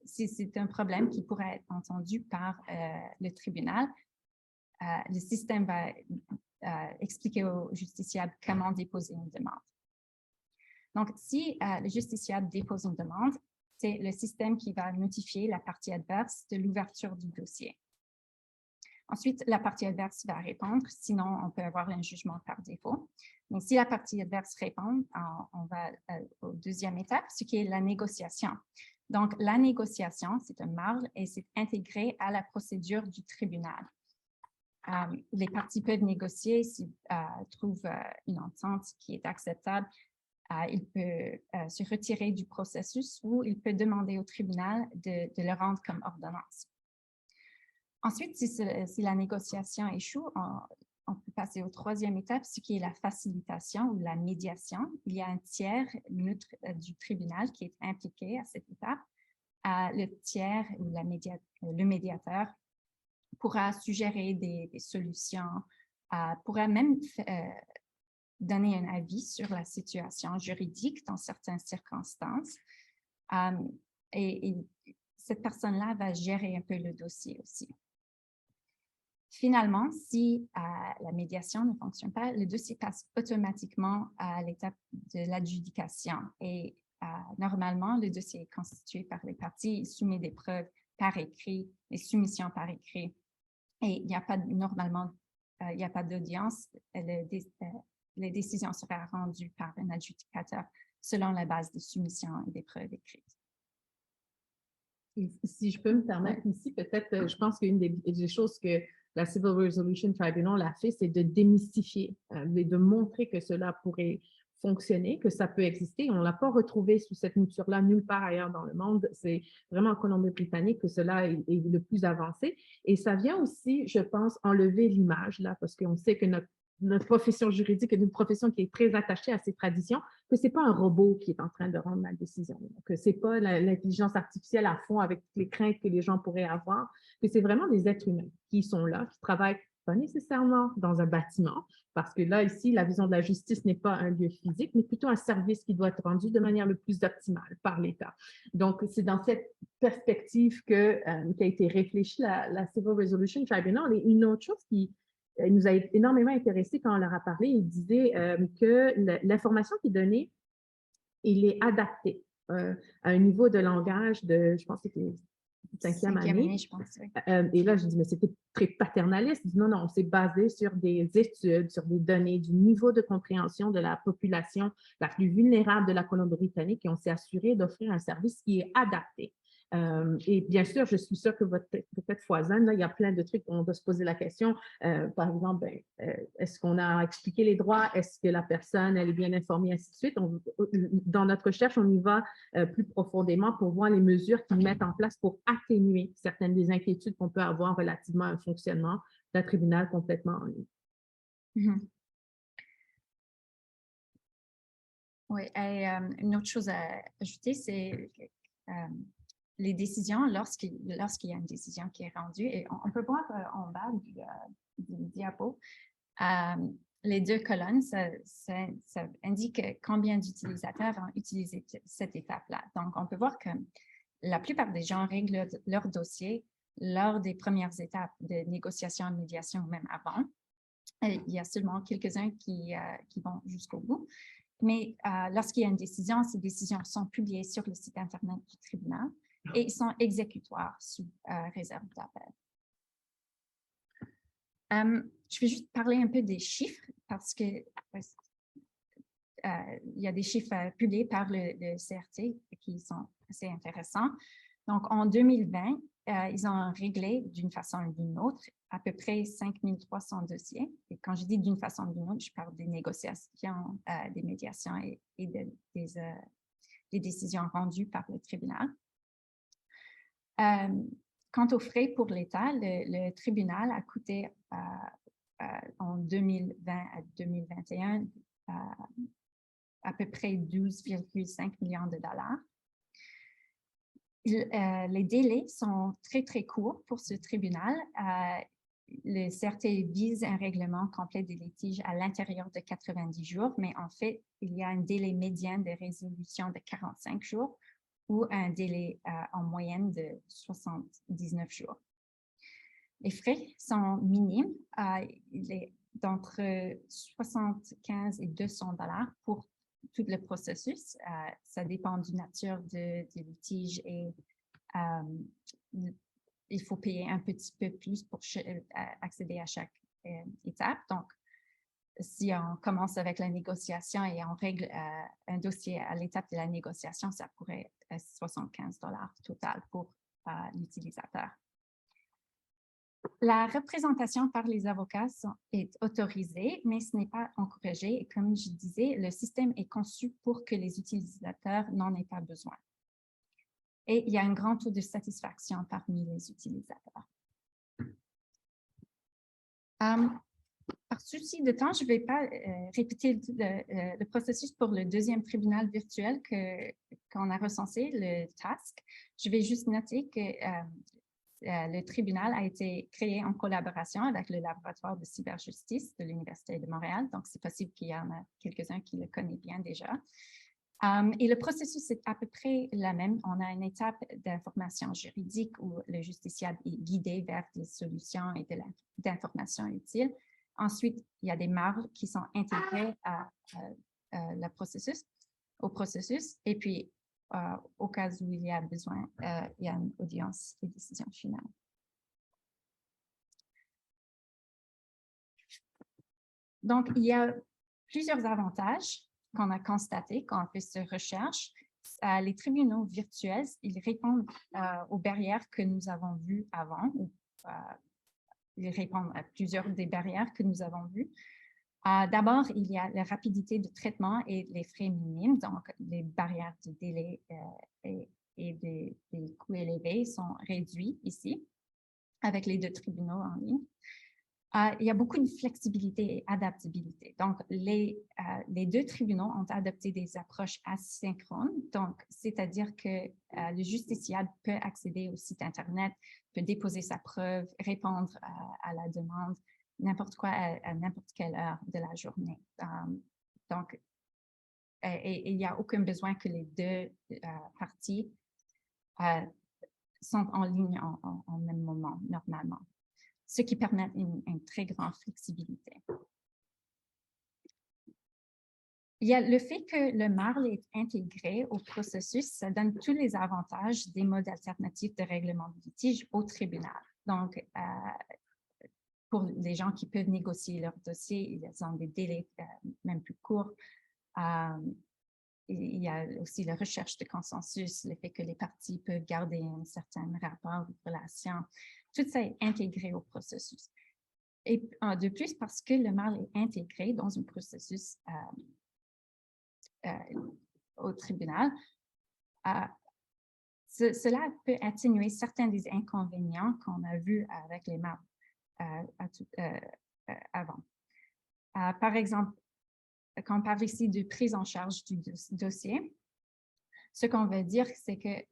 si c'est un problème qui pourrait être entendu par le tribunal, le système va expliquer au justiciable comment déposer une demande. Donc, si le justiciable dépose une demande, c'est le système qui va notifier la partie adverse de l'ouverture du dossier. Ensuite, la partie adverse va répondre, sinon on peut avoir un jugement par défaut. Mais si la partie adverse répond, on va au deuxième étape, ce qui est la négociation. Donc, la négociation, c'est un marge et c'est intégré à la procédure du tribunal. Les parties peuvent négocier s'ils trouvent une entente qui est acceptable. Il peut se retirer du processus ou il peut demander au tribunal de le rendre comme ordonnance. Ensuite, si la négociation échoue, on peut passer aux troisième étape, ce qui est la facilitation ou la médiation. Il y a un tiers neutre du tribunal qui est impliqué à cette étape. Le tiers ou le médiateur pourra suggérer des solutions, pourra même donner un avis sur la situation juridique dans certaines circonstances. Et cette personne-là va gérer un peu le dossier aussi. Finalement, si la médiation ne fonctionne pas, le dossier passe automatiquement à l'étape de l'adjudication. Et normalement, le dossier est constitué par les parties, il soumet des preuves par écrit, les soumissions par écrit. Et il n'y a pas normalement, il n'y a pas d'audience. Les décisions seront rendues par un adjudicateur selon la base des soumissions et des preuves écrites. Et si je peux me permettre ici, peut-être, je pense qu'une des choses que la Civil Resolution Tribunal a fait, c'est de démystifier, de montrer que cela pourrait fonctionner, que ça peut exister. On ne l'a pas retrouvé sous cette mouture-là nulle part ailleurs dans le monde. C'est vraiment en Colombie-Britannique que cela est le plus avancé. Et ça vient aussi, je pense, enlever l'image, là, parce qu'on sait que notre profession juridique est une profession qui est très attachée à ses traditions, que ce n'est pas un robot qui est en train de rendre la décision, que ce n'est pas l'intelligence artificielle à fond avec toutes les craintes que les gens pourraient avoir, que c'est vraiment des êtres humains qui sont là, qui travaillent pas nécessairement dans un bâtiment, parce que là, ici, la vision de la justice n'est pas un lieu physique, mais plutôt un service qui doit être rendu de manière le plus optimale par l'État. Donc, c'est dans cette perspective qu'a été réfléchie la Civil Resolution Tribunal. Et une autre chose qui nous a énormément intéressés quand on leur a parlé, il disait que l'information qui est donnée, il est adapté à un niveau de langage de, je pense que c'était cinquième année. Je pense, oui. Et là, je dis, mais c'était très paternaliste. Je dis, non, on s'est basé sur des études, sur des données du niveau de compréhension de la population la plus vulnérable de la Colombie-Britannique et on s'est assuré d'offrir un service qui est adapté. Et bien sûr, je suis sûre que votre tête foisonne. Là, il y a plein de trucs où on doit se poser la question. Par exemple, est-ce qu'on a expliqué les droits? Est-ce que la personne elle est bien informée, ainsi de suite? Dans notre recherche, on y va plus profondément pour voir les mesures qu'ils mettent en place pour atténuer certaines des inquiétudes qu'on peut avoir relativement à un fonctionnement d'un tribunal complètement en ligne. Mm-hmm. Oui, et une autre chose à ajouter, c'est les décisions, lorsqu'il y a une décision qui est rendue, et on peut voir en bas du diapo, les deux colonnes, ça indique combien d'utilisateurs ont utilisé cette étape-là. Donc, on peut voir que la plupart des gens règlent leur dossier lors des premières étapes de négociation, de médiation ou même avant. Et il y a seulement quelques-uns qui vont jusqu'au bout. Mais lorsqu'il y a une décision, ces décisions sont publiées sur le site Internet du tribunal et sont exécutoires sous réserve d'appel. Je vais juste parler un peu des chiffres parce que il y a des chiffres publiés par le CRT qui sont assez intéressants. Donc, en 2020, ils ont réglé d'une façon ou d'une autre à peu près 5300 dossiers. Et quand je dis d'une façon ou d'une autre, je parle des négociations, des médiations et des décisions rendues par le tribunal. Quant aux frais pour l'État, le tribunal a coûté en 2020 à 2021 à peu près 12,5 millions de dollars. Les délais sont très, très courts pour ce tribunal. Le CRT vise un règlement complet des litiges à l'intérieur de 90 jours, mais en fait, il y a un délai médian de résolution de 45 jours ou un délai en moyenne de 79 jours. Les frais sont minimes, d'entre 75 et 200 dollars pour tout le processus. Ça dépend du nature du litige et il faut payer un petit peu plus pour accéder à chaque étape. Donc, si on commence avec la négociation et on règle un dossier à l'étape de la négociation, ça pourrait être 75 $ total pour l'utilisateur. La représentation par les avocats est autorisée, mais ce n'est pas encouragé. Et comme je disais, le système est conçu pour que les utilisateurs n'en aient pas besoin. Et il y a un grand taux de satisfaction parmi les utilisateurs. Par souci de temps, je ne vais pas répéter le processus pour le deuxième tribunal virtuel qu'on a recensé, le TASC. Je vais juste noter que le tribunal a été créé en collaboration avec le laboratoire de cyberjustice de l'Université de Montréal. Donc, c'est possible qu'il y en a quelques-uns qui le connaissent bien déjà. Et le processus est à peu près la même. On a une étape d'information juridique où le justiciable est guidé vers des solutions et d'informations utiles. Ensuite, il y a des marges qui sont intégrées au processus. Et puis, au cas où il y a besoin, il y a une audience de décision finale. Donc, il y a plusieurs avantages qu'on a constatés quand on fait cette recherche. Les tribunaux virtuels, ils répondent aux barrières que nous avons vues avant, ou ils répondent à plusieurs des barrières que nous avons vues. D'abord, il y a la rapidité de traitement et les frais minimes, donc les barrières de délai et des coûts élevés sont réduits ici avec les deux tribunaux en ligne. Il y a beaucoup de flexibilité et adaptabilité. Donc, les deux tribunaux ont adopté des approches asynchrones, donc c'est-à-dire que le justiciable peut accéder au site Internet, peut déposer sa preuve, répondre à la demande, n'importe quoi à n'importe quelle heure de la journée. Donc, il n'y a aucun besoin que les deux parties sont en ligne en même moment, normalement, ce qui permet une très grande flexibilité. Il y a le fait que le MARL est intégré au processus, ça donne tous les avantages des modes alternatifs de règlement de litige au tribunal. Donc, pour les gens qui peuvent négocier leur dossier, ils ont des délais même plus courts. Il y a aussi la recherche de consensus, le fait que les parties peuvent garder un certain rapport de relation. Tout ça est intégré au processus. Et de plus, parce que le MARL est intégré dans un processus au tribunal, cela peut atténuer certains des inconvénients qu'on a vus avec les MARL avant. Par exemple, quand on parle ici de prise en charge du dossier, ce qu'on veut dire, c'est que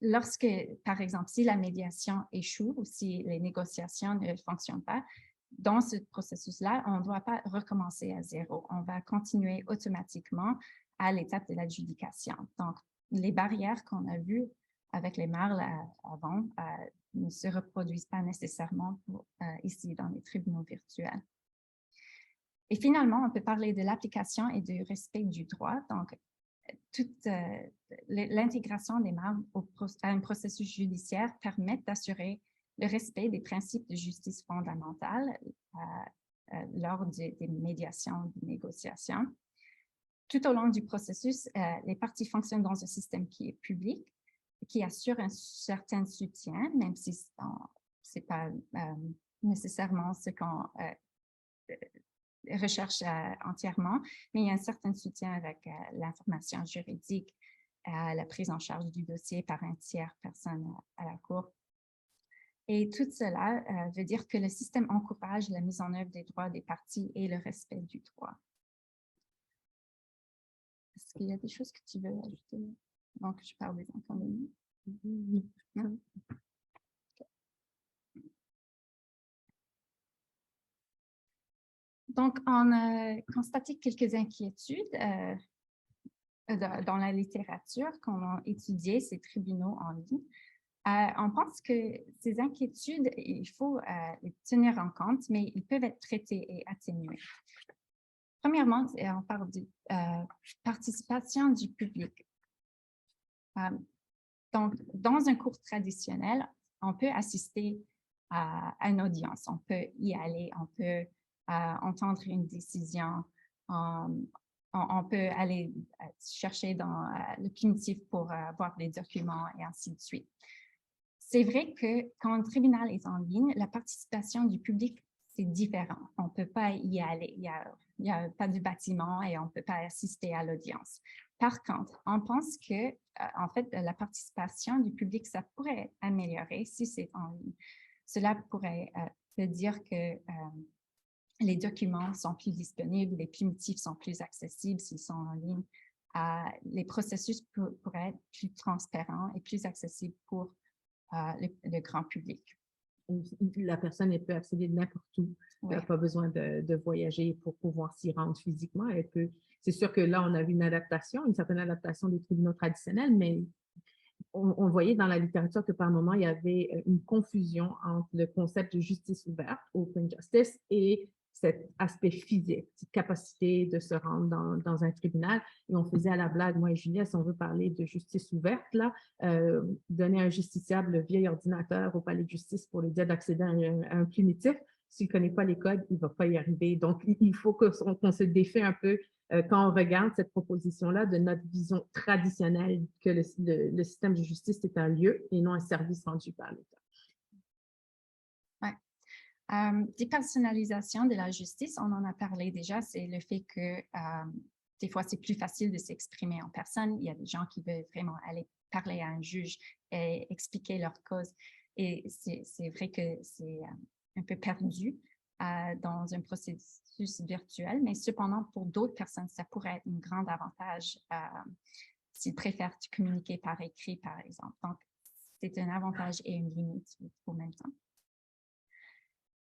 lorsque, par exemple, si la médiation échoue ou si les négociations ne fonctionnent pas, dans ce processus-là, on ne doit pas recommencer à zéro. On va continuer automatiquement à l'étape de l'adjudication. Donc, les barrières qu'on a vues avec les MARL avant ne se reproduisent pas nécessairement ici dans les tribunaux virtuels. Et finalement, on peut parler de l'application et du respect du droit. Donc, toute l'intégration des MARL à un processus judiciaire permet d'assurer le respect des principes de justice fondamentale lors des médiations, des négociations. Tout au long du processus, les parties fonctionnent dans un système qui est public, qui assure un certain soutien, même si ce n'est pas nécessairement ce qu'on recherche entièrement, mais il y a un certain soutien avec l'information juridique, la prise en charge du dossier par un tiers personne à la cour. Et tout cela veut dire que le système encourage la mise en œuvre des droits des parties et le respect du droit. Est-ce qu'il y a des choses que tu veux ajouter? Donc, je parle des inconvénients. Non? Donc, on a constaté quelques inquiétudes dans la littérature quand on étudiait ces tribunaux en ligne. On pense que ces inquiétudes, il faut les tenir en compte, mais ils peuvent être traités et atténués. Premièrement, on parle de participation du public. Donc, dans un cours traditionnel, on peut assister à une audience, on peut y aller, on peut entendre une décision, on peut aller chercher dans le primitif pour voir les documents et ainsi de suite. C'est vrai que quand un tribunal est en ligne, la participation du public, c'est différent. On ne peut pas y aller. Il n'y a pas de bâtiment et on ne peut pas assister à l'audience. Par contre, on pense que, en fait, la participation du public, ça pourrait améliorer si c'est en ligne. Cela pourrait dire que les documents sont plus disponibles, les primitifs sont plus accessibles s'ils sont en ligne. Les processus pourraient être plus transparents et plus accessibles pour le grand public. La personne, elle peut accéder de n'importe où. Elle n'a pas besoin de voyager pour pouvoir s'y rendre physiquement. C'est sûr que là, on a vu une certaine adaptation des tribunaux traditionnels, mais on voyait dans la littérature que par moment, il y avait une confusion entre le concept de justice ouverte, open justice, et cet aspect physique, cette capacité de se rendre dans un tribunal. Et on faisait à la blague, moi et Julia, si on veut parler de justice ouverte, là, donner à un justiciable le vieil ordinateur au palais de justice pour lui dire d'accéder à un primitif. S'il ne connaît pas les codes, il ne va pas y arriver. Donc, il faut qu'on se défait un peu quand on regarde cette proposition-là de notre vision traditionnelle que le système de justice est un lieu et non un service rendu par l'État. Dépersonnalisation de la justice, on en a parlé déjà, c'est le fait que des fois, c'est plus facile de s'exprimer en personne. Il y a des gens qui veulent vraiment aller parler à un juge et expliquer leur cause. Et c'est vrai que c'est un peu perdu dans un processus virtuel, mais cependant, pour d'autres personnes, ça pourrait être un grand avantage s'ils préfèrent communiquer par écrit, par exemple. Donc, c'est un avantage et une limite au même temps.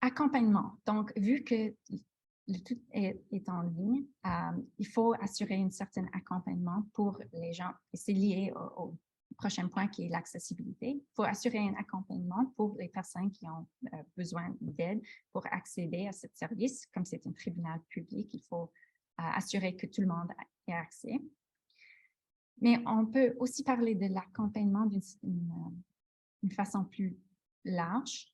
Accompagnement. Donc, vu que le tout est en ligne, il faut assurer un certain accompagnement pour les gens. Et c'est lié au prochain point qui est l'accessibilité. Il faut assurer un accompagnement pour les personnes qui ont besoin d'aide pour accéder à ce service. Comme c'est un tribunal public, il faut assurer que tout le monde ait accès. Mais on peut aussi parler de l'accompagnement d'une façon plus large.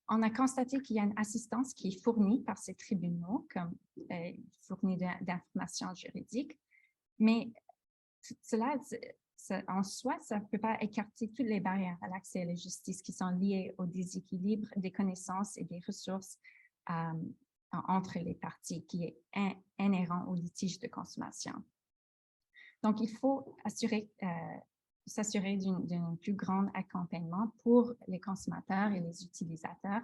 On a constaté qu'il y a une assistance qui est fournie par ces tribunaux, comme fournie d'informations juridiques, mais cela, en soi, ça ne peut pas écarter toutes les barrières à l'accès à la justice qui sont liées au déséquilibre des connaissances et des ressources entre les parties, qui est inhérent au litige de consommation. Donc, il faut s'assurer d'un plus grand accompagnement pour les consommateurs et les utilisateurs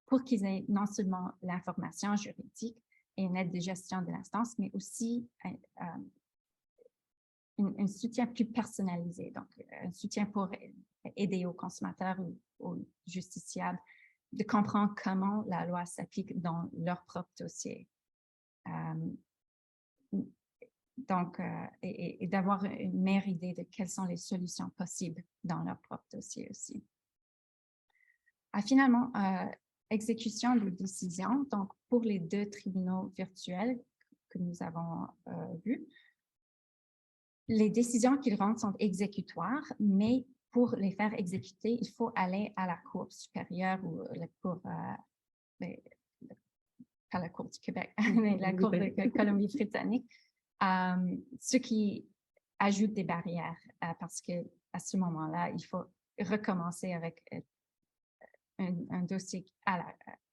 pour qu'ils aient non seulement l'information juridique et une aide de gestion de l'instance, mais aussi un soutien plus personnalisé, donc un soutien pour aider aux consommateurs ou aux justiciables de comprendre comment la loi s'applique dans leur propre dossier. Donc, et d'avoir une meilleure idée de quelles sont les solutions possibles dans leur propre dossier aussi. Finalement, exécution des décisions. Donc, pour les 2 tribunaux virtuels que nous avons vus, les décisions qu'ils rendent sont exécutoires, mais pour les faire exécuter, il faut aller à la Cour supérieure ou la Cour, pas la Cour du Québec, mais la Cour de Colombie-Britannique. Ce qui ajoute des barrières parce qu'à ce moment-là, il faut recommencer avec un dossier à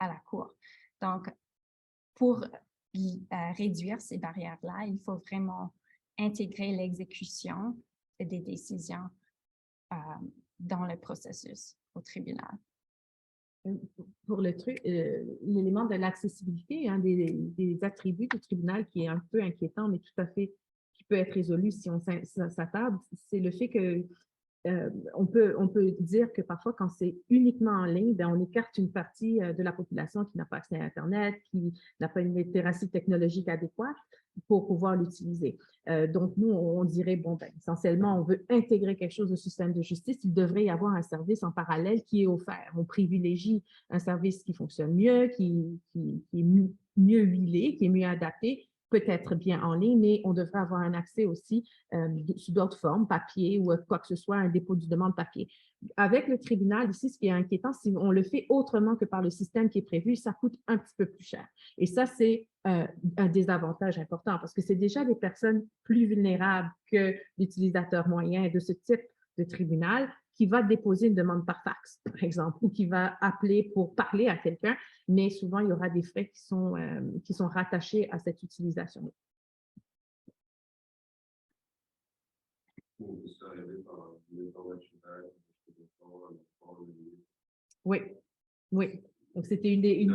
la Cour. Donc, pour réduire ces barrières-là, il faut vraiment intégrer l'exécution des décisions dans le processus au tribunal. Pour l'élément de l'accessibilité, des attributs du tribunal qui est un peu inquiétant, mais tout à fait qui peut être résolu si on s'attarde, c'est le fait que on peut dire que parfois, quand c'est uniquement en ligne, bien, on écarte une partie de la population qui n'a pas accès à Internet, qui n'a pas une littératie technologique adéquate pour pouvoir l'utiliser. Donc, nous, on dirait, bon, ben, essentiellement, on veut intégrer quelque chose au système de justice, il devrait y avoir un service en parallèle qui est offert. On privilégie un service qui fonctionne mieux, qui est mieux huilé, qui est mieux adapté, peut-être bien en ligne, mais on devrait avoir un accès aussi sous d'autres formes, papier ou quoi que ce soit, un dépôt de demande papier. Avec le tribunal, ici, ce qui est inquiétant, si on le fait autrement que par le système qui est prévu, ça coûte un petit peu plus cher. Et ça, c'est un désavantage important parce que c'est déjà des personnes plus vulnérables que l'utilisateur moyen de ce type de tribunal qui va déposer une demande par fax, par exemple, ou qui va appeler pour parler à quelqu'un, mais souvent, il y aura des frais qui sont rattachés à cette utilisation. Oui, oui. Donc, c'était une des...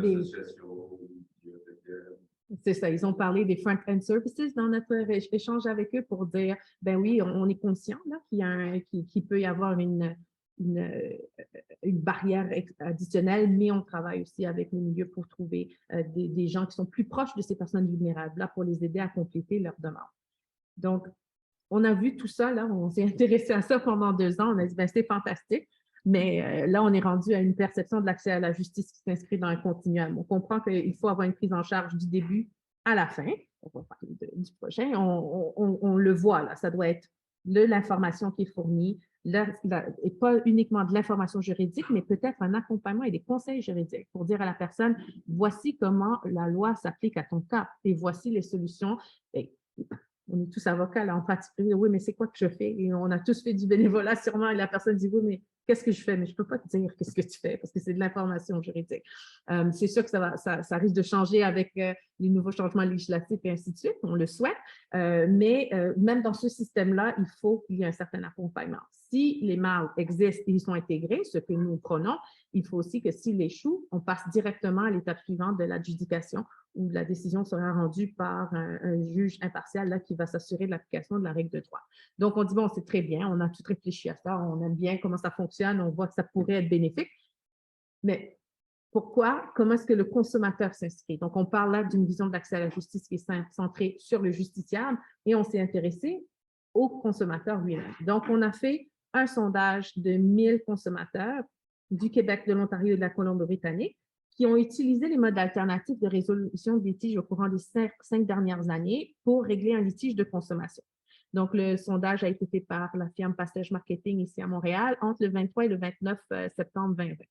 C'est ça, ils ont parlé des front-end services dans notre échange avec eux pour dire, ben oui, on est conscient qu'il peut y avoir une barrière additionnelle, mais on travaille aussi avec les milieux pour trouver des gens qui sont plus proches de ces personnes vulnérables, là, pour les aider à compléter leur demande. Donc, on a vu tout ça, là, on s'est intéressé à ça pendant 2 ans, on a dit, ben, c'est fantastique, mais là, on est rendu à une perception de l'accès à la justice qui s'inscrit dans un continuum. On comprend qu'il faut avoir une prise en charge du début à la fin. On va parler du prochain. On le voit, là, ça doit être l'information qui est fournie, et pas uniquement de l'information juridique, mais peut-être un accompagnement et des conseils juridiques pour dire à la personne, voici comment la loi s'applique à ton cas et voici les solutions. Et on est tous avocats, là, en pratique. Oui, mais c'est quoi que je fais? Et on a tous fait du bénévolat sûrement, et la personne dit, oui, mais qu'est-ce que je fais? Mais je ne peux pas te dire qu'est-ce que tu fais, parce que c'est de l'information juridique. C'est sûr que ça risque de changer avec les nouveaux changements législatifs et ainsi de suite, on le souhaite, mais même dans ce système-là, il faut qu'il y ait un certain accompagnement. Si les MAL existent et ils sont intégrés, ce que nous prenons, il faut aussi que s'ils échouent, on passe directement à l'étape suivante de l'adjudication où la décision sera rendue par un juge impartial là, qui va s'assurer de l'application de la règle de droit. Donc, on dit, bon, c'est très bien, on a tout réfléchi à ça, on aime bien comment ça fonctionne, on voit que ça pourrait être bénéfique, mais pourquoi? Comment est-ce que le consommateur s'inscrit? Donc, on parle là d'une vision de l'accès à la justice qui est centrée sur le justiciable et on s'est intéressé au consommateur lui-même. Donc, on a fait un sondage de 1000 consommateurs du Québec, de l'Ontario et de la Colombie-Britannique qui ont utilisé les modes alternatifs de résolution de litige au courant des 5 dernières années pour régler un litige de consommation. Donc, le sondage a été fait par la firme Passage Marketing ici à Montréal entre le 23 et le 29 septembre 2020.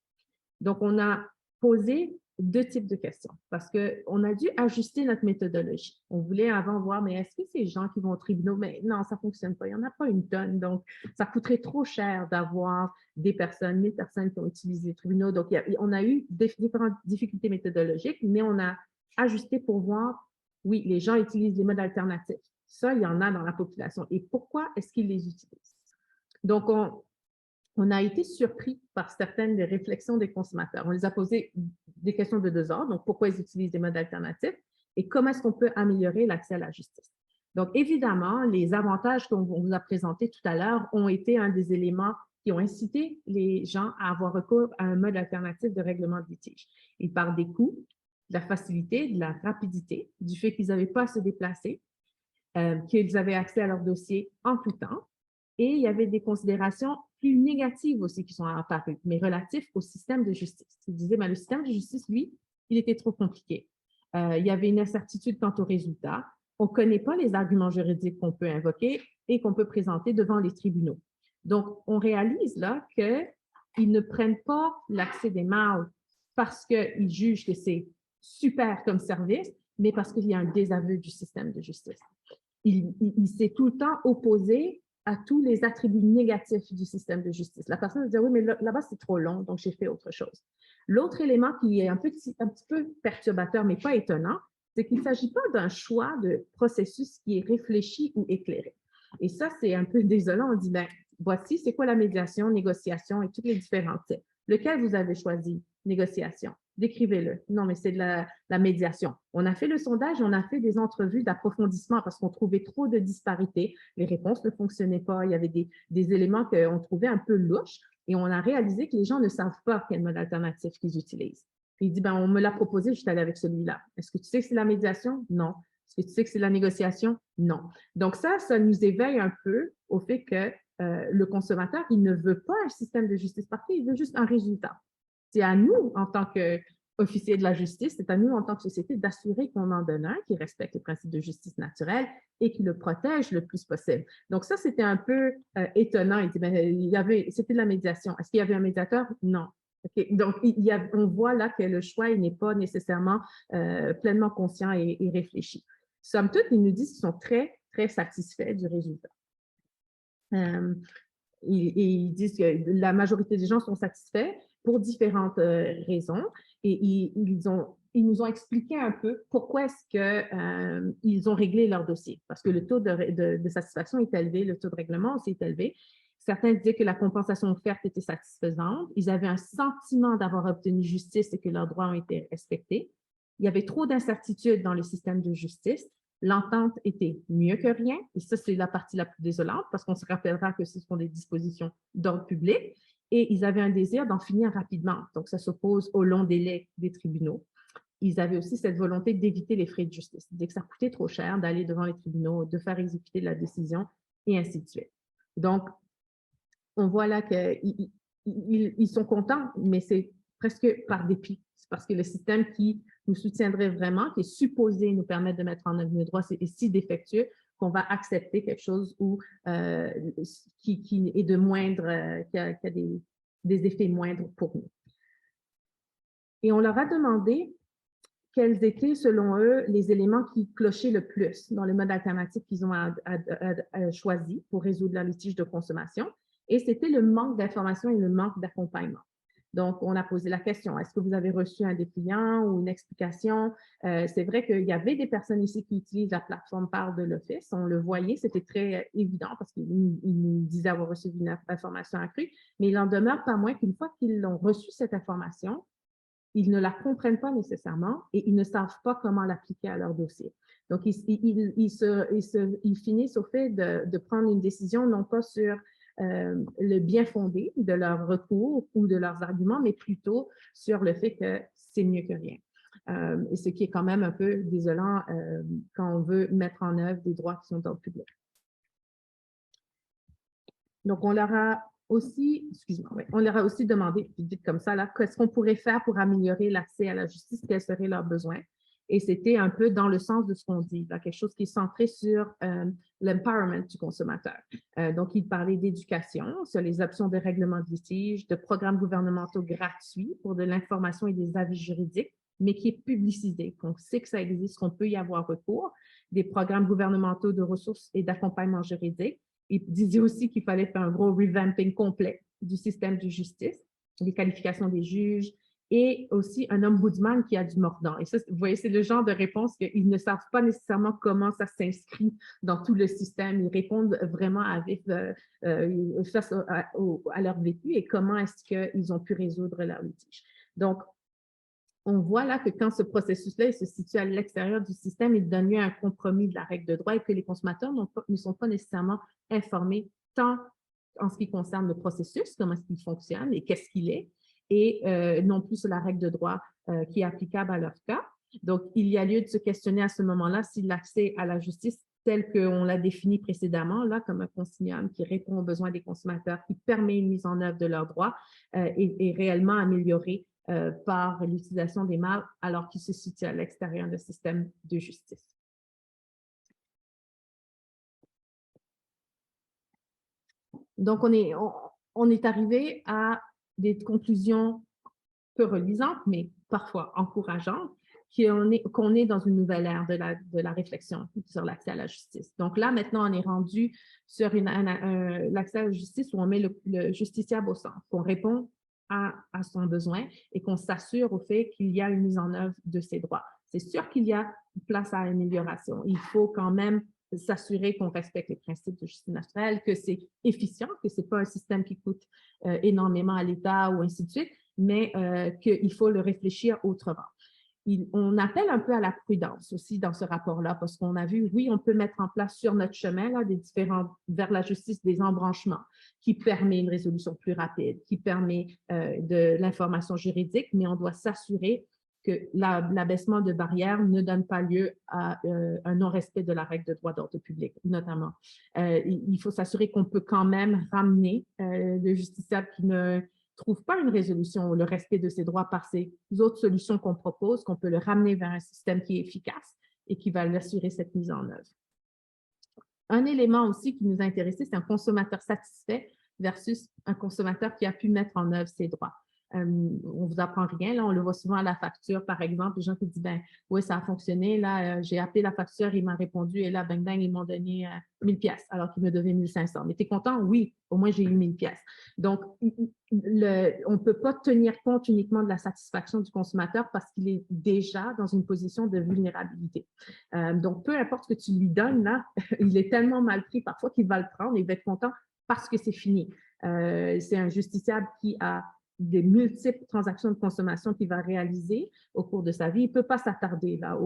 Donc, on a posé 2 types de questions parce qu'on a dû ajuster notre méthodologie. On voulait avant voir, mais est-ce que ces gens qui vont au tribunal, mais non, ça ne fonctionne pas, il n'y en a pas une tonne, donc ça coûterait trop cher d'avoir des personnes, 1000 personnes qui ont utilisé les tribunaux. Donc, on a eu différentes difficultés méthodologiques, mais on a ajusté pour voir, oui, les gens utilisent les modes alternatifs. Ça, il y en a dans la population. Et pourquoi est-ce qu'ils les utilisent? Donc, on a été surpris par certaines des réflexions des consommateurs. On les a posé des questions de 2 ordres. Donc, pourquoi ils utilisent des modes alternatifs et comment est-ce qu'on peut améliorer l'accès à la justice? Donc, évidemment, les avantages qu'on vous a présentés tout à l'heure ont été un des éléments qui ont incité les gens à avoir recours à un mode alternatif de règlement de litige. Ils parlent des coûts, de la facilité, de la rapidité, du fait qu'ils n'avaient pas à se déplacer, qu'ils avaient accès à leur dossier en tout temps. Et il y avait des considérations plus négatives aussi qui sont apparues, mais relatives au système de justice. Ils disaient, le système de justice, lui, il était trop compliqué. Il y avait une incertitude quant aux résultats. On ne connaît pas les arguments juridiques qu'on peut invoquer et qu'on peut présenter devant les tribunaux. Donc, on réalise là qu'ils ne prennent pas l'accès des MAL parce qu'ils jugent que c'est super comme service, mais parce qu'il y a un désaveu du système de justice. Il s'est tout le temps opposé à tous les attributs négatifs du système de justice. La personne va dire, oui, mais là-bas, c'est trop long, donc j'ai fait autre chose. L'autre élément qui est un petit peu perturbateur, mais pas étonnant, c'est qu'il ne s'agit pas d'un choix de processus qui est réfléchi ou éclairé. Et ça, c'est un peu désolant. On dit, ben, voici, c'est quoi la médiation, négociation et tous les différents types. Lequel vous avez choisi? Négociation. Décrivez-le. Non, mais c'est de la médiation. On a fait le sondage, on a fait des entrevues d'approfondissement parce qu'on trouvait trop de disparités. Les réponses ne fonctionnaient pas. Il y avait des éléments qu'on trouvait un peu louches et on a réalisé que les gens ne savent pas quel mode alternatif qu'ils utilisent. Puis il dit, ben, on me l'a proposé, je suis allée avec celui-là. Est-ce que tu sais que c'est la médiation? Non. Est-ce que tu sais que c'est la négociation? Non. Donc ça nous éveille un peu au fait que le consommateur, il ne veut pas un système de justice parfaite, il veut juste un résultat. C'est à nous, en tant que officiers de la justice, c'est à nous, en tant que société, d'assurer qu'on en donne un qui respecte les principes de justice naturelle et qui le protège le plus possible. Donc ça, c'était un peu étonnant. C'était de la médiation. Est-ce qu'il y avait un médiateur? Non. Okay. Donc, on voit là que le choix n'est pas nécessairement pleinement conscient et réfléchi. Somme toute, ils nous disent qu'ils sont très, très satisfaits du résultat. Et ils disent que la majorité des gens sont satisfaits pour différentes raisons. Et ils nous ont expliqué un peu pourquoi est-ce qu'ils ont réglé leur dossier. Parce que le taux de satisfaction est élevé, le taux de règlement aussi est élevé. Certains disaient que la compensation offerte était satisfaisante. Ils avaient un sentiment d'avoir obtenu justice et que leurs droits ont été respectés. Il y avait trop d'incertitudes dans le système de justice. L'entente était mieux que rien, et ça, c'est la partie la plus désolante, parce qu'on se rappellera que ce sont des dispositions d'ordre public, et ils avaient un désir d'en finir rapidement. Donc, ça s'oppose au long délai des tribunaux. Ils avaient aussi cette volonté d'éviter les frais de justice, dès que ça coûtait trop cher d'aller devant les tribunaux, de faire exécuter la décision, et ainsi de suite. Donc, on voit là qu'ils sont contents, mais c'est presque par dépit. C'est parce que le système qui nous soutiendrait vraiment, qui est supposé nous permettre de mettre en œuvre nos droits, est si défectueux qu'on va accepter quelque chose qui est de moindre, qui a des effets moindres pour nous. Et on leur a demandé quels étaient, selon eux, les éléments qui clochaient le plus dans le mode alternatif qu'ils ont choisi pour résoudre leur litige de consommation. Et c'était le manque d'information et le manque d'accompagnement. Donc, on a posé la question, est-ce que vous avez reçu un dépliant ou une explication? C'est vrai qu'il y avait des personnes ici qui utilisent la plateforme Parle de l'Office. On le voyait, c'était très évident parce qu'ils nous disaient avoir reçu une information accrue, mais il en demeure pas moins qu'une fois qu'ils ont reçu cette information, ils ne la comprennent pas nécessairement et ils ne savent pas comment l'appliquer à leur dossier. Donc, ils finissent au fait de prendre une décision non pas sur le bien fondé de leur recours ou de leurs arguments, mais plutôt sur le fait que c'est mieux que rien. Et ce qui est quand même un peu désolant quand on veut mettre en œuvre des droits qui sont dans le public. Donc, on leur a aussi, on leur a aussi demandé, vite comme ça, qu'est-ce qu'on pourrait faire pour améliorer l'accès à la justice, quels seraient leurs besoins. Et c'était un peu dans le sens de ce qu'on dit, là, quelque chose qui est centré sur l'empowerment du consommateur. Donc, il parlait d'éducation, sur les options de règlement de litige, de programmes gouvernementaux gratuits pour de l'information et des avis juridiques, mais qui est publicisé, qu'on sait que ça existe, qu'on peut y avoir recours, des programmes gouvernementaux de ressources et d'accompagnement juridique. Il disait aussi qu'il fallait faire un gros revamping complet du système de justice, les qualifications des juges et aussi un ombudsman qui a du mordant. Et ça, vous voyez, c'est le genre de réponse qu'ils ne savent pas nécessairement comment ça s'inscrit dans tout le système. Ils répondent vraiment face à leur vécu et comment est-ce qu'ils ont pu résoudre leur litige. Donc, on voit là que quand ce processus-là se situe à l'extérieur du système, il donne lieu à un compromis de la règle de droit et que les consommateurs ne sont pas nécessairement informés tant en ce qui concerne le processus, comment est-ce qu'il fonctionne et qu'est-ce qu'il est, et non plus sur la règle de droit qui est applicable à leur cas. Donc, il y a lieu de se questionner à ce moment-là si l'accès à la justice tel qu'on l'a défini précédemment, là, comme un consignum qui répond aux besoins des consommateurs, qui permet une mise en œuvre de leurs droits, est réellement amélioré par l'utilisation des marques alors qu'ils se situent à l'extérieur du système de justice. Donc, on est arrivé à des conclusions peu reluisantes, mais parfois encourageantes, qu'on est dans une nouvelle ère de la réflexion sur l'accès à la justice. Donc là, maintenant, on est rendu sur l'accès à la justice où on met le justiciable au centre, qu'on répond à son besoin et qu'on s'assure au fait qu'il y a une mise en œuvre de ses droits. C'est sûr qu'il y a place à amélioration. Il faut quand même s'assurer qu'on respecte les principes de justice naturelle, que c'est efficient, que ce n'est pas un système qui coûte énormément à l'État ou ainsi de suite, mais qu'il faut le réfléchir autrement. On appelle un peu à la prudence aussi dans ce rapport-là, parce qu'on a vu, oui, on peut mettre en place sur notre chemin là, vers la justice des embranchements qui permet une résolution plus rapide, qui permet de l'information juridique, mais on doit s'assurer que l'abaissement de barrières ne donne pas lieu à un non-respect de la règle de droit d'ordre public, notamment. Il faut s'assurer qu'on peut quand même ramener le justiciable trouve pas une résolution ou le respect de ses droits par ces autres solutions qu'on propose, qu'on peut le ramener vers un système qui est efficace et qui va lui assurer cette mise en œuvre. Un élément aussi qui nous a intéressés, c'est un consommateur satisfait versus un consommateur qui a pu mettre en œuvre ses droits. On ne vous apprend rien, là, on le voit souvent à la facture, par exemple, les gens qui disent, ben oui, ça a fonctionné, là, j'ai appelé la facture, il m'a répondu, et là, bang, bang, ils m'ont donné 1000 pièces alors qu'ils me devaient 1500. Mais tu es content? Oui, au moins j'ai eu 1000 pièces. Donc, on ne peut pas tenir compte uniquement de la satisfaction du consommateur parce qu'il est déjà dans une position de vulnérabilité. Donc, peu importe ce que tu lui donnes, là, il est tellement mal pris parfois qu'il va le prendre et il va être content parce que c'est fini. C'est un justiciable qui a des multiples transactions de consommation qu'il va réaliser au cours de sa vie. Il ne peut pas s'attarder là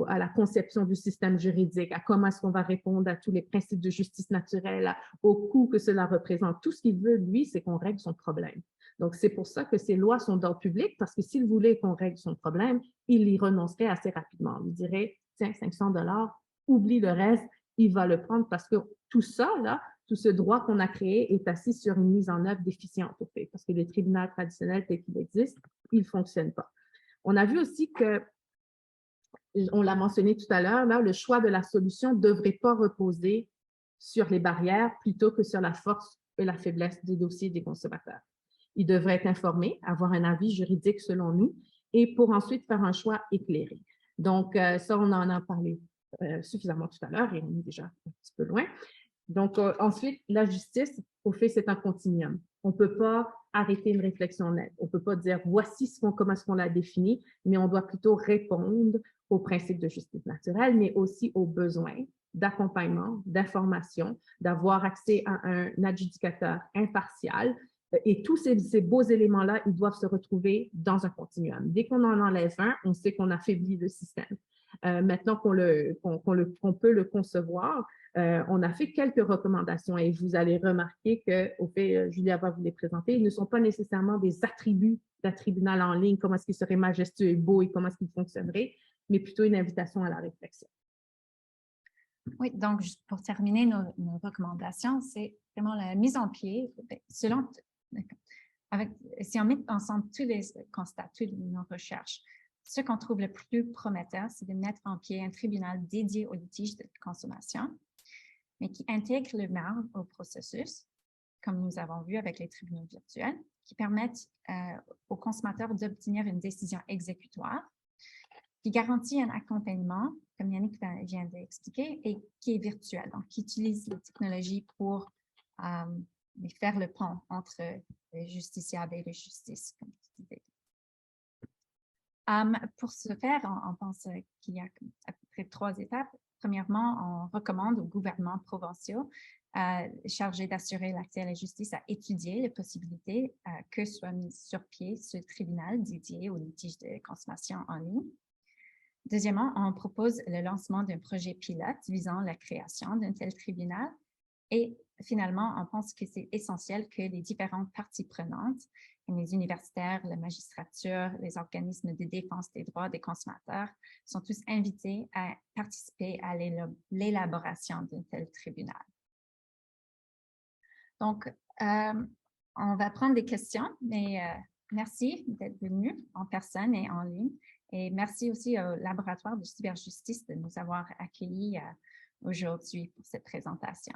à la conception du système juridique, à comment est-ce qu'on va répondre à tous les principes de justice naturelle, au coût que cela représente. Tout ce qu'il veut, lui, c'est qu'on règle son problème. Donc, c'est pour ça que ces lois sont d'ordre public, parce que s'il voulait qu'on règle son problème, il y renoncerait assez rapidement. Il dirait, tiens, 500 $, oublie le reste, il va le prendre parce que tout ça, là, tout ce droit qu'on a créé est assis sur une mise en œuvre déficiente au fait, parce que le tribunal traditionnel tel qu'il existe, il ne fonctionne pas. On a vu aussi que, on l'a mentionné tout à l'heure, là, le choix de la solution ne devrait pas reposer sur les barrières plutôt que sur la force et la faiblesse des dossiers des consommateurs. Ils devraient être informés, avoir un avis juridique selon nous, et pour ensuite faire un choix éclairé. Donc, ça, on en a parlé suffisamment tout à l'heure et on est déjà un petit peu loin. Donc, ensuite, la justice, au fait, c'est un continuum. On ne peut pas arrêter une réflexion nette. On ne peut pas dire voici comment est-ce qu'on l'a défini, mais on doit plutôt répondre aux principes de justice naturelle, mais aussi aux besoins d'accompagnement, d'information, d'avoir accès à un adjudicateur impartial. Et tous ces beaux éléments-là, ils doivent se retrouver dans un continuum. Dès qu'on en enlève un, on sait qu'on affaiblit le système. Maintenant qu'on peut le concevoir, on a fait quelques recommandations et vous allez remarquer qu'au fait, Julia va vous les présenter, ils ne sont pas nécessairement des attributs d'un tribunal en ligne, comment est-ce qu'il serait majestueux et beau et comment est-ce qu'il fonctionnerait, mais plutôt une invitation à la réflexion. Oui, donc juste pour terminer nos recommandations, c'est vraiment la mise en pied, si on met ensemble tous les constats, toutes nos recherches, ce qu'on trouve le plus prometteur, c'est de mettre en pied un tribunal dédié aux litiges de consommation, mais qui intègre le marbre au processus, comme nous avons vu avec les tribunaux virtuels, qui permettent aux consommateurs d'obtenir une décision exécutoire, qui garantit un accompagnement, comme Yannick vient d'expliquer, et qui est virtuel, donc qui utilise les technologies pour faire le pont entre le justiciable et la justice, comme tu disais. Pour ce faire, on pense qu'il y a à peu près 3 étapes. Premièrement, on recommande aux gouvernements provinciaux chargés d'assurer l'accès à la justice à étudier les possibilités que soit mis sur pied ce tribunal dédié aux litiges de consommation en ligne. Deuxièmement, on propose le lancement d'un projet pilote visant la création d'un tel tribunal. Et finalement, on pense que c'est essentiel que les différentes parties prenantes, les universitaires, la magistrature, les organismes de défense des droits des consommateurs, sont tous invités à participer à l'élaboration d'un tel tribunal. Donc, on va prendre des questions, mais merci d'être venu en personne et en ligne. Et merci aussi au Laboratoire de cyberjustice de nous avoir accueillis aujourd'hui pour cette présentation.